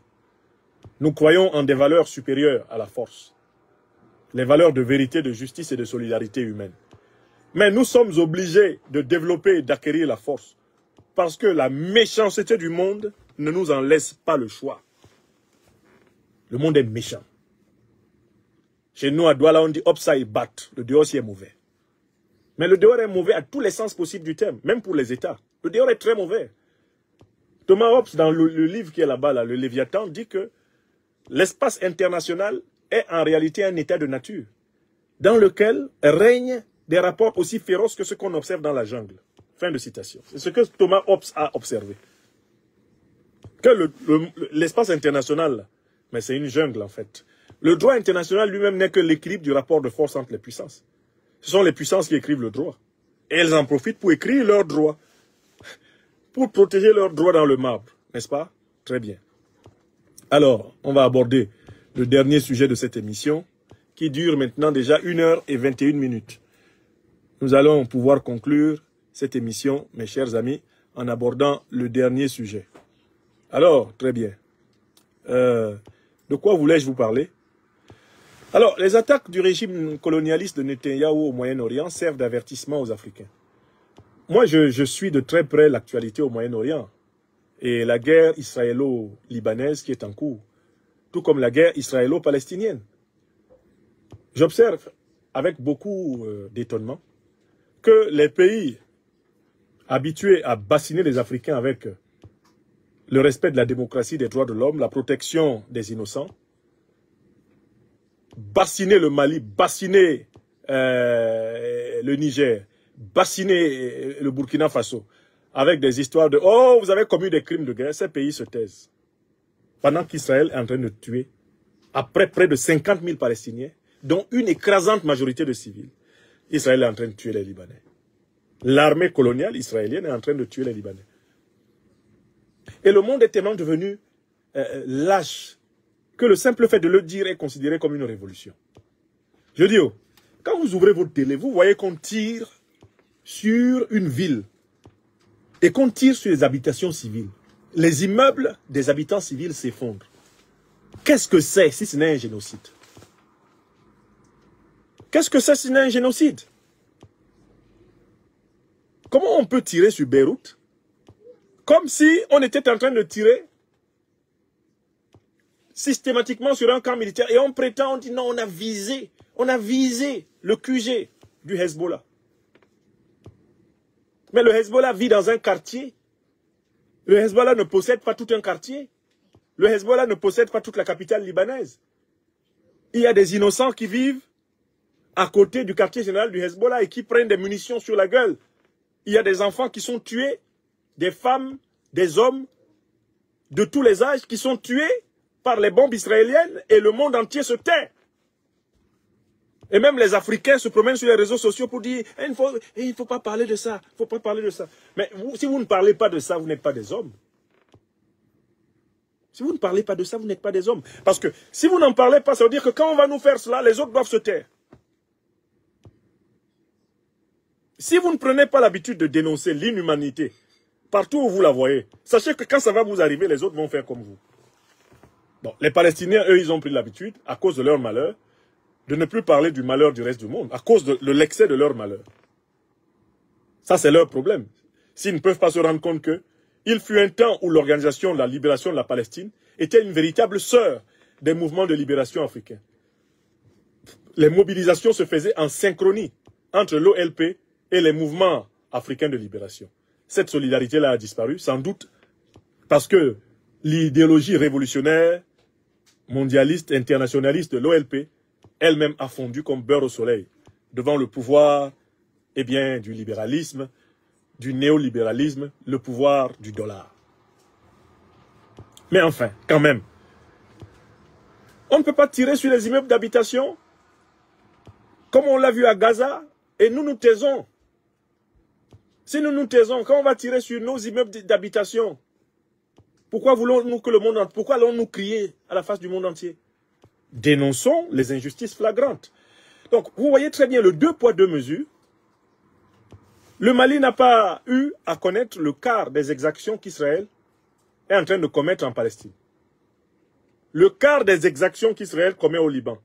Nous croyons en des valeurs supérieures à la force. Les valeurs de vérité, de justice et de solidarité humaine. Mais nous sommes obligés de développer et d'acquérir la force. Parce que la méchanceté du monde ne nous en laisse pas le choix. Le monde est méchant. Chez nous, à Douala, on dit « Opsa bat ». Le dehors, c'est mauvais. Mais le dehors est mauvais à tous les sens possibles du terme, même pour les États. Le dehors est très mauvais. Thomas Hobbes, dans le livre qui est là-bas, là, le Léviathan, dit que l'espace international est en réalité un état de nature, dans lequel règnent des rapports aussi féroces que ce qu'on observe dans la jungle. Fin de citation. C'est ce que Thomas Hobbes a observé. Que l'espace international, mais c'est une jungle en fait. Le droit international lui-même n'est que l'équilibre du rapport de force entre les puissances. Ce sont les puissances qui écrivent le droit. Et elles en profitent pour écrire leurs droits. Pour protéger leurs droits dans le marbre. N'est-ce pas? Très bien. Alors, on va aborder le dernier sujet de cette émission, qui dure maintenant déjà 1h21. Nous allons pouvoir conclure cette émission, mes chers amis, en abordant le dernier sujet. Alors, très bien. De quoi voulais-je vous parler? Alors, les attaques du régime colonialiste de Netanyahou au Moyen-Orient servent d'avertissement aux Africains. Moi, je suis de très près l'actualité au Moyen-Orient et la guerre israélo-libanaise qui est en cours, tout comme la guerre israélo-palestinienne. J'observe avec beaucoup d'étonnement que les pays habitués à bassiner les Africains avec le respect de la démocratie, des droits de l'homme, la protection des innocents, bassiner le Mali, bassiner le Niger, bassiner le Burkina Faso, avec des histoires de « Oh, vous avez commis des crimes de guerre », ces pays se taisent. Pendant qu'Israël est en train de tuer, après près de 50 000 Palestiniens, dont une écrasante majorité de civils, Israël est en train de tuer les Libanais. L'armée coloniale israélienne est en train de tuer les Libanais. Et le monde est tellement devenu lâche que le simple fait de le dire est considéré comme une révolution. Je dis, oh, quand vous ouvrez votre télé, vous voyez qu'on tire sur une ville et qu'on tire sur les habitations civiles. Les immeubles des habitants civils s'effondrent. Qu'est-ce que c'est si ce n'est un génocide? Qu'est-ce que c'est sinon un génocide? Comment on peut tirer sur Beyrouth comme si on était en train de tirer systématiquement sur un camp militaire et on prétend, on dit non, on a visé le QG du Hezbollah. Mais le Hezbollah vit dans un quartier. Le Hezbollah ne possède pas tout un quartier. Le Hezbollah ne possède pas toute la capitale libanaise. Il y a des innocents qui vivent à côté du quartier général du Hezbollah et qui prennent des munitions sur la gueule. Il y a des enfants qui sont tués, des femmes, des hommes de tous les âges qui sont tués par les bombes israéliennes et le monde entier se tait. Et même les Africains se promènent sur les réseaux sociaux pour dire il ne faut pas parler de ça, il ne faut pas parler de ça. Mais vous, si vous ne parlez pas de ça, vous n'êtes pas des hommes. Si vous ne parlez pas de ça, vous n'êtes pas des hommes. Parce que si vous n'en parlez pas, ça veut dire que quand on va nous faire cela, les autres doivent se taire. Si vous ne prenez pas l'habitude de dénoncer l'inhumanité, partout où vous la voyez, sachez que quand ça va vous arriver, les autres vont faire comme vous. Bon, les Palestiniens, eux, ils ont pris l'habitude, à cause de leur malheur, de ne plus parler du malheur du reste du monde, à cause de l'excès de leur malheur. Ça, c'est leur problème. S'ils ne peuvent pas se rendre compte que il fut un temps où l'organisation de la libération de la Palestine était une véritable sœur des mouvements de libération africains. Les mobilisations se faisaient en synchronie entre l'OLP et les mouvements africains de libération. Cette solidarité-là a disparu, sans doute parce que l'idéologie révolutionnaire, mondialiste, internationaliste de l'OLP, elle-même a fondu comme beurre au soleil devant le pouvoir du libéralisme, du néolibéralisme, le pouvoir du dollar. Mais enfin, quand même, on ne peut pas tirer sur les immeubles d'habitation comme on l'a vu à Gaza et nous nous taisons. Si nous nous taisons, quand on va tirer sur nos immeubles d'habitation, pourquoi voulons-nous que le monde entier, pourquoi allons-nous crier à la face du monde entier? Dénonçons les injustices flagrantes. Donc, vous voyez très bien le 2 poids 2 mesures. Le Mali n'a pas eu à connaître le quart des exactions qu'Israël est en train de commettre en Palestine. Le quart des exactions qu'Israël commet au Liban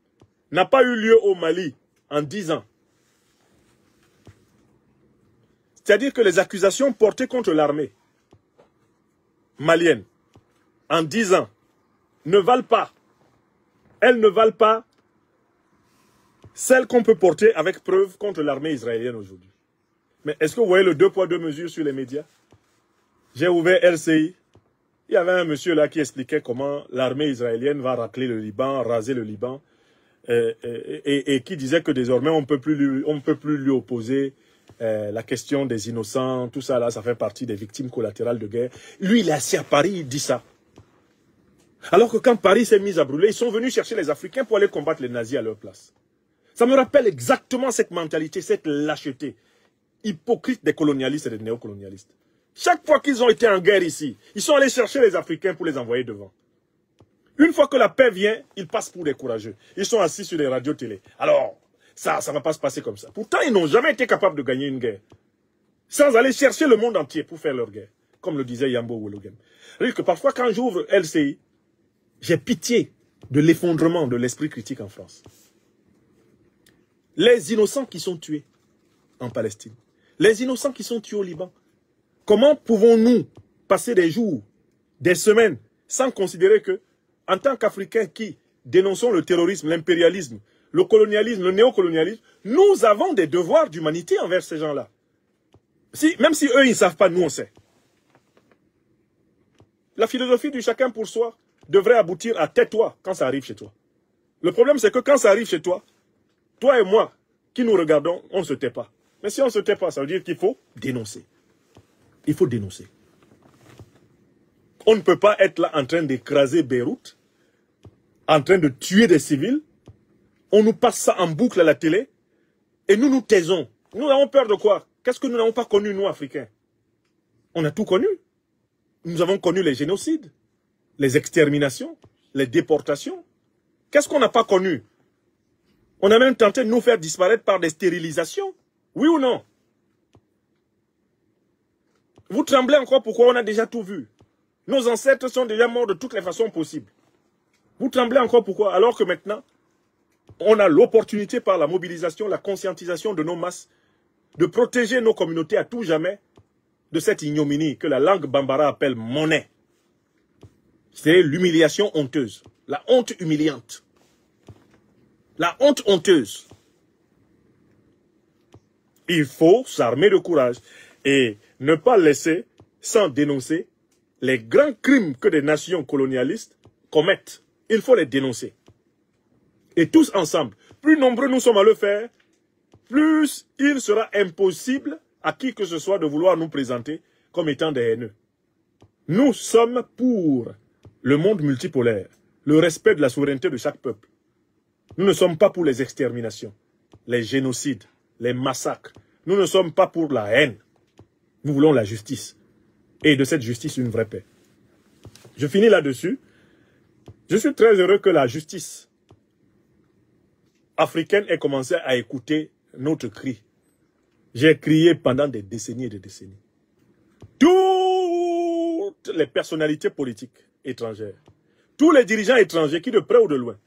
n'a pas eu lieu au Mali en 10 ans. C'est-à-dire que les accusations portées contre l'armée malienne en 10 ans ne valent pas. Elles ne valent pas celles qu'on peut porter avec preuve contre l'armée israélienne aujourd'hui. Mais est-ce que vous voyez le 2 poids 2 mesures sur les médias? J'ai ouvert LCI. Il y avait un monsieur là qui expliquait comment l'armée israélienne va racler le Liban, raser le Liban, et qui disait que désormais on ne peut plus lui opposer la question des innocents, tout ça là, ça fait partie des victimes collatérales de guerre. Lui, il est assis à Paris, il dit ça. Alors que quand Paris s'est mis à brûler, ils sont venus chercher les Africains pour aller combattre les nazis à leur place. Ça me rappelle exactement cette mentalité, cette lâcheté hypocrite des colonialistes et des néocolonialistes. Chaque fois qu'ils ont été en guerre ici, ils sont allés chercher les Africains pour les envoyer devant. Une fois que la paix vient, ils passent pour des courageux. Ils sont assis sur les radios-télé. Alors, ça ne va pas se passer comme ça. Pourtant, ils n'ont jamais été capables de gagner une guerre. Sans aller chercher le monde entier pour faire leur guerre. Comme le disait Yambo Wologan. C'est-à-dire que parfois, quand j'ouvre LCI, j'ai pitié de l'effondrement de l'esprit critique en France. Les innocents qui sont tués en Palestine. Les innocents qui sont tués au Liban. Comment pouvons-nous passer des jours, des semaines, sans considérer que, en tant qu'Africains qui dénonçons le terrorisme, l'impérialisme, le colonialisme, le néocolonialisme, nous avons des devoirs d'humanité envers ces gens-là. Même si eux, ils ne savent pas, nous, on sait. La philosophie du chacun pour soi devrait aboutir à tais-toi quand ça arrive chez toi. Le problème, c'est que quand ça arrive chez toi, toi et moi, qui nous regardons, on ne se tait pas. Mais si on ne se tait pas, ça veut dire qu'il faut dénoncer. Il faut dénoncer. On ne peut pas être là en train d'écraser Beyrouth, en train de tuer des civils. On nous passe ça en boucle à la télé et nous nous taisons. Nous avons peur de quoi? Qu'est-ce que nous n'avons pas connu, nous, Africains? On a tout connu. Nous avons connu les génocides, les exterminations, les déportations. Qu'est-ce qu'on n'a pas connu? On a même tenté de nous faire disparaître par des stérilisations. Oui ou non? Vous tremblez encore pourquoi on a déjà tout vu. Nos ancêtres sont déjà morts de toutes les façons possibles. Vous tremblez encore pourquoi? Alors que maintenant, On a l'opportunité par la mobilisation, la conscientisation de nos masses, de protéger nos communautés à tout jamais de cette ignominie que la langue bambara appelle monnaie. C'est l'humiliation honteuse, la honte humiliante, la honte honteuse. Il faut s'armer de courage et ne pas laisser sans dénoncer les grands crimes que des nations colonialistes commettent. Il faut les dénoncer. Et tous ensemble, plus nombreux nous sommes à le faire, plus il sera impossible à qui que ce soit de vouloir nous présenter comme étant des haineux. Nous sommes pour le monde multipolaire, le respect de la souveraineté de chaque peuple. Nous ne sommes pas pour les exterminations, les génocides, les massacres. Nous ne sommes pas pour la haine. Nous voulons la justice. Et de cette justice, une vraie paix. Je finis là-dessus. Je suis très heureux que la justice africaine ait commencé à écouter notre cri. J'ai crié pendant des décennies et des décennies. Toutes les personnalités politiques étrangères, tous les dirigeants étrangers qui, de près ou de loin,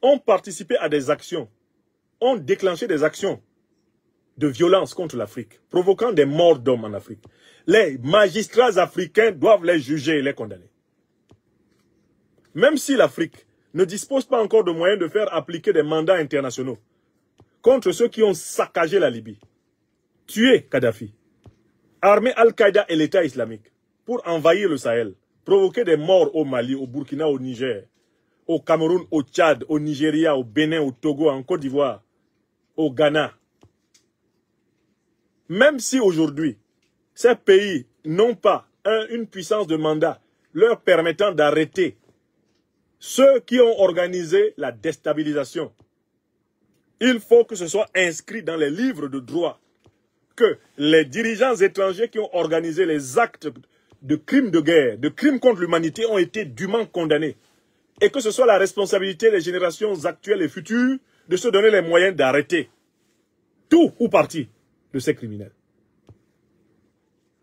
ont participé à des actions, ont déclenché des actions de violence contre l'Afrique, provoquant des morts d'hommes en Afrique. Les magistrats africains doivent les juger et les condamner. Même si l'Afrique ne dispose pas encore de moyens de faire appliquer des mandats internationaux contre ceux qui ont saccagé la Libye, tué Kadhafi, armé Al-Qaïda et l'État islamique pour envahir le Sahel, provoquer des morts au Mali, au Burkina, au Niger, au Cameroun, au Tchad, au Nigeria, au Bénin, au Togo, en Côte d'Ivoire, au Ghana. Même si aujourd'hui, ces pays n'ont pas une puissance de mandat leur permettant d'arrêter ceux qui ont organisé la déstabilisation, il faut que ce soit inscrit dans les livres de droit que les dirigeants étrangers qui ont organisé les actes de crimes de guerre, de crimes contre l'humanité ont été dûment condamnés. Et que ce soit la responsabilité des générations actuelles et futures de se donner les moyens d'arrêter tout ou partie de ces criminels.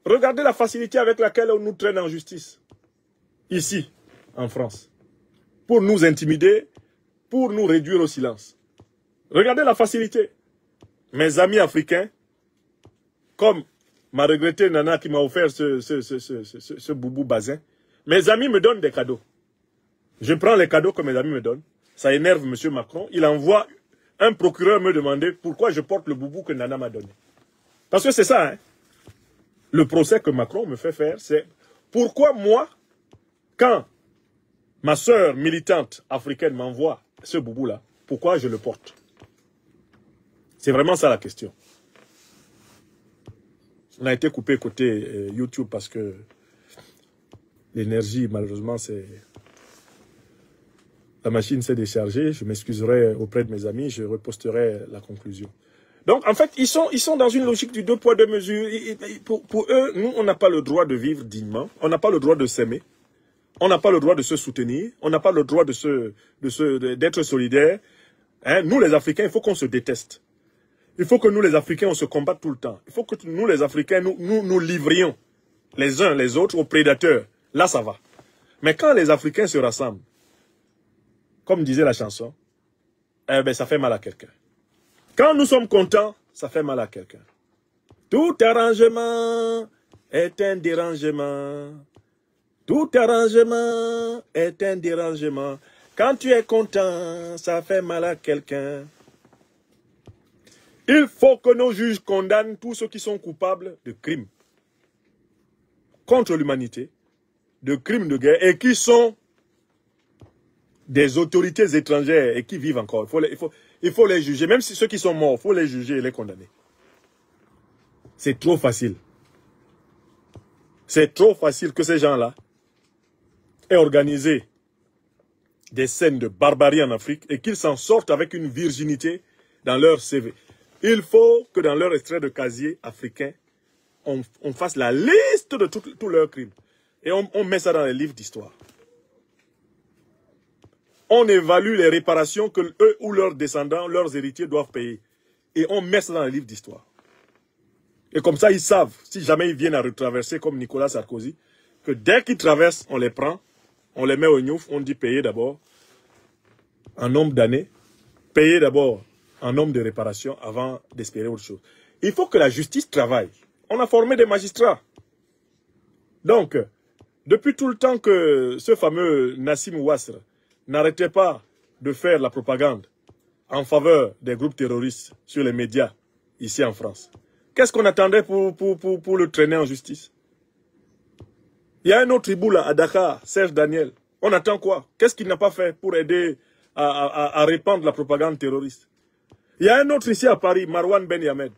Regardez la facilité avec laquelle on nous traîne en justice, ici, en France, pour nous intimider, pour nous réduire au silence. Regardez la facilité. Mes amis africains, comme m'a regretté Nana qui m'a offert ce boubou bazin, mes amis me donnent des cadeaux. Je prends les cadeaux que mes amis me donnent. Ça énerve M. Macron. Il envoie un procureur me demander pourquoi je porte le boubou que Nana m'a donné. Parce que c'est ça, hein. Le procès que Macron me fait faire, c'est pourquoi moi, quand ma sœur militante africaine m'envoie ce boubou-là, pourquoi je le porte? C'est vraiment ça la question. On a été coupé côté YouTube parce que l'énergie, malheureusement, c'est... La machine s'est déchargée. Je m'excuserai auprès de mes amis. Je reposterai la conclusion. Donc, en fait, ils sont dans une logique du 2 poids 2 mesures. Pour eux, nous, on n'a pas le droit de vivre dignement. On n'a pas le droit de s'aimer. On n'a pas le droit de se soutenir. On n'a pas le droit d'être solidaires. Hein? Nous, les Africains, il faut qu'on se déteste. Il faut que nous, les Africains, on se combatte tout le temps. Il faut que nous, les Africains, nous livrions les uns les autres aux prédateurs. Là, ça va. Mais quand les Africains se rassemblent, comme disait la chanson, eh ben, ça fait mal à quelqu'un. Quand nous sommes contents, ça fait mal à quelqu'un. Tout arrangement est un dérangement. Tout arrangement est un dérangement. Quand tu es content, ça fait mal à quelqu'un. Il faut que nos juges condamnent tous ceux qui sont coupables de crimes contre l'humanité, de crimes de guerre, et qui sont des autorités étrangères et qui vivent encore. Il faut les juger. Même si ceux qui sont morts, il faut les juger et les condamner. C'est trop facile. C'est trop facile que ces gens-là aient organisé des scènes de barbarie en Afrique et qu'ils s'en sortent avec une virginité dans leur CV. Il faut que dans leur extrait de casier africain, on fasse la liste de tous leurs crimes. Et on met ça dans les livres d'histoire. On évalue les réparations que eux ou leurs descendants, leurs héritiers doivent payer. Et on met ça dans les livres d'histoire. Et comme ça, ils savent, si jamais ils viennent à retraverser comme Nicolas Sarkozy, que dès qu'ils traversent, on les prend, on les met au gnouf, on dit payer d'abord, en nombre d'années, payer d'abord un nombre de réparation avant d'espérer autre chose. Il faut que la justice travaille. On a formé des magistrats. Donc, depuis tout le temps que ce fameux Nassim Ouassra n'arrêtait pas de faire la propagande en faveur des groupes terroristes sur les médias ici en France, qu'est-ce qu'on attendait pour le traîner en justice? Il y a un autre hibou là, à Dakar, Serge Daniel. On attend quoi? Qu'est-ce qu'il n'a pas fait pour aider à répandre la propagande terroriste? Il y a un autre ici à Paris, Marwan Ben Yamed.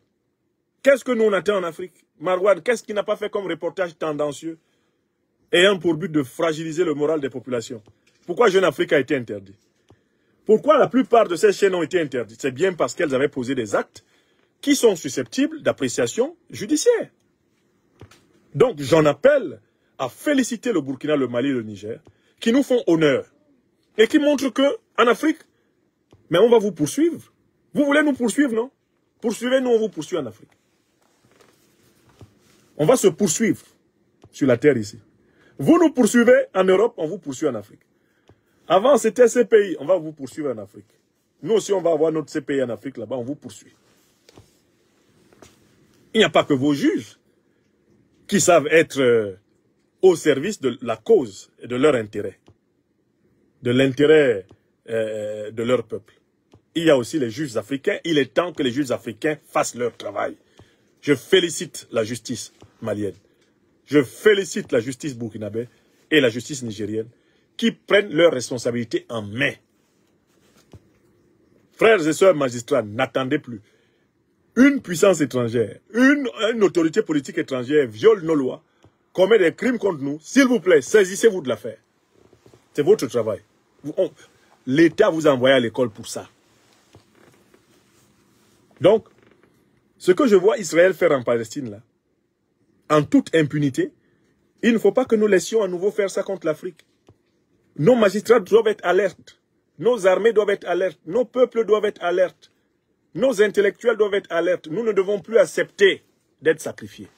Qu'est-ce que nous on attend en Afrique? Marwan, qu'est-ce qu'il n'a pas fait comme reportage tendancieux ayant pour but de fragiliser le moral des populations? Pourquoi Jeune Afrique a été interdit? Pourquoi la plupart de ces chaînes ont été interdites? C'est bien parce qu'elles avaient posé des actes qui sont susceptibles d'appréciation judiciaire. Donc j'en appelle à féliciter le Burkina, le Mali et le Niger, qui nous font honneur et qui montrent que en Afrique, mais on va vous poursuivre. Vous voulez nous poursuivre, non? Poursuivez-nous, on vous poursuit en Afrique. On va se poursuivre sur la terre ici. Vous nous poursuivez en Europe, on vous poursuit en Afrique. Avant, c'était ces pays, on va vous poursuivre en Afrique. Nous aussi, on va avoir notre CPI en Afrique, là-bas, on vous poursuit. Il n'y a pas que vos juges qui savent être au service de la cause et de leur intérêt, de l'intérêt de leur peuple. Il y a aussi les juges africains. Il est temps que les juges africains fassent leur travail. Je félicite la justice malienne. Je félicite la justice burkinabé et la justice nigérienne qui prennent leurs responsabilités en main. Frères et sœurs magistrats, n'attendez plus. Une puissance étrangère, une autorité politique étrangère viole nos lois, commet des crimes contre nous. S'il vous plaît, saisissez-vous de l'affaire. C'est votre travail. L'État vous a envoyé à l'école pour ça. Donc, ce que je vois Israël faire en Palestine, là, en toute impunité, il ne faut pas que nous laissions à nouveau faire ça contre l'Afrique. Nos magistrats doivent être alertes. Nos armées doivent être alertes. Nos peuples doivent être alertes. Nos intellectuels doivent être alertes. Nous ne devons plus accepter d'être sacrifiés.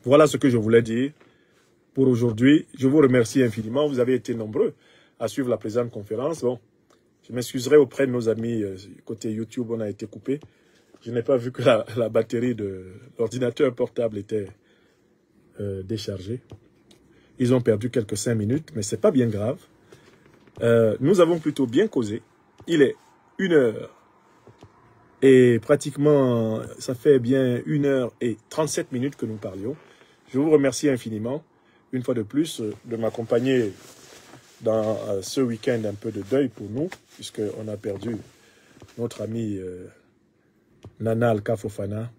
Voilà ce que je voulais dire pour aujourd'hui. Je vous remercie infiniment. Vous avez été nombreux à suivre la présente conférence. Bon, je m'excuserai auprès de nos amis côté YouTube. On a été coupé. Je n'ai pas vu que la batterie de l'ordinateur portable était déchargée. Ils ont perdu quelques 5 minutes, mais ce n'est pas bien grave. Nous avons plutôt bien causé. Il est 1h et pratiquement, ça fait bien 1h37 que nous parlions. Je vous remercie infiniment, une fois de plus, de m'accompagner dans ce week-end un peu de deuil pour nous, puisqu'on a perdu notre ami Nana Alka Fofana,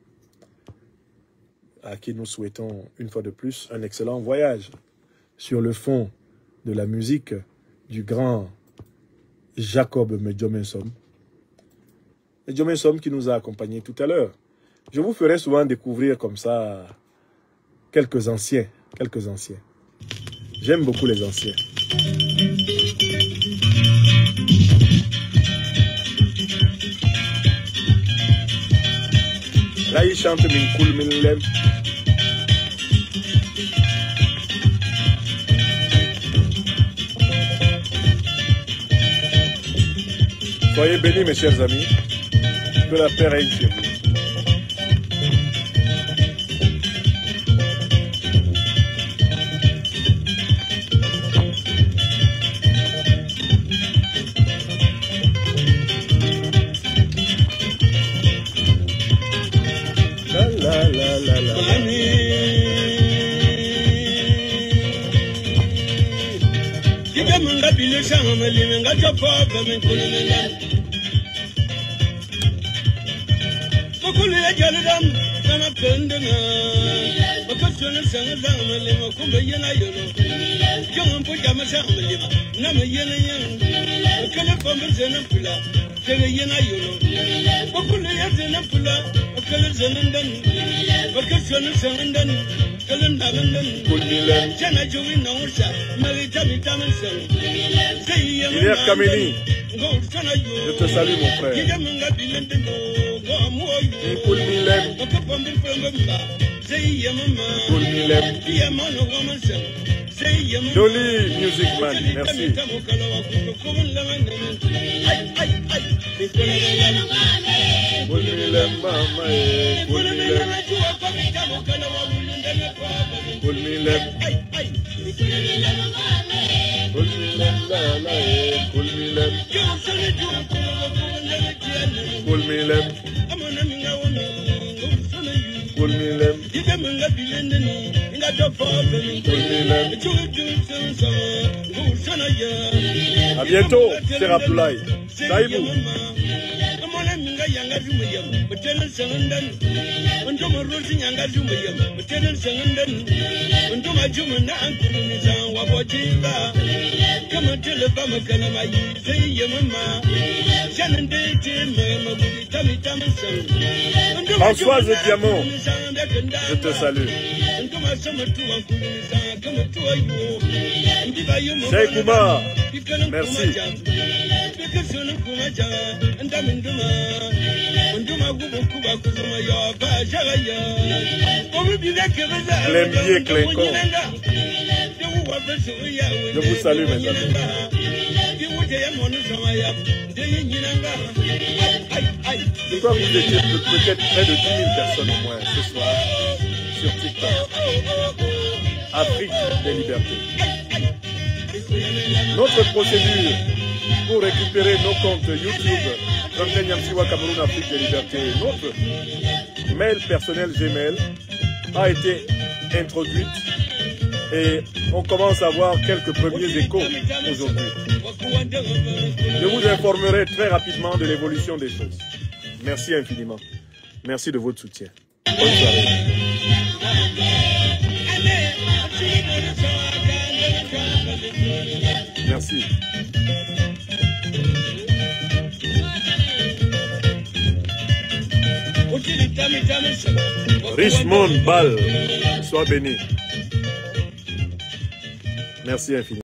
à qui nous souhaitons une fois de plus un excellent voyage sur le fond de la musique du grand Jacob Medjomensom. Medjomensom qui nous a accompagnés tout à l'heure. Je vous ferai souvent découvrir comme ça quelques anciens. J'aime beaucoup les anciens. Là, il chante Min Koul Min Lem. Soyez bénis, mes chers amis. Que la paix règne chez vous. Kameni, je te salue mon frère. Dolly Music Man, merci. À bientôt, cher Abdoulaye. Saïbou. Françoise Diamant, je te salue. Cheikh Oumar, merci. Clémier Clécon, je vous salue mes amis. Je crois que vous étiez peut-être près de 10 000 personnes au moins ce soir sur TikTok. Afrique des libertés. Notre procédure pour récupérer nos comptes YouTube, Jean-Claude Cameroun Afrique des libertés, notre mail personnel Gmail a été introduite et on commence à avoir quelques premiers échos aujourd'hui. Je vous informerai très rapidement de l'évolution des choses. Merci infiniment. Merci de votre soutien. Bonne soirée. Merci. Richmond Ball, sois béni. Merci infiniment.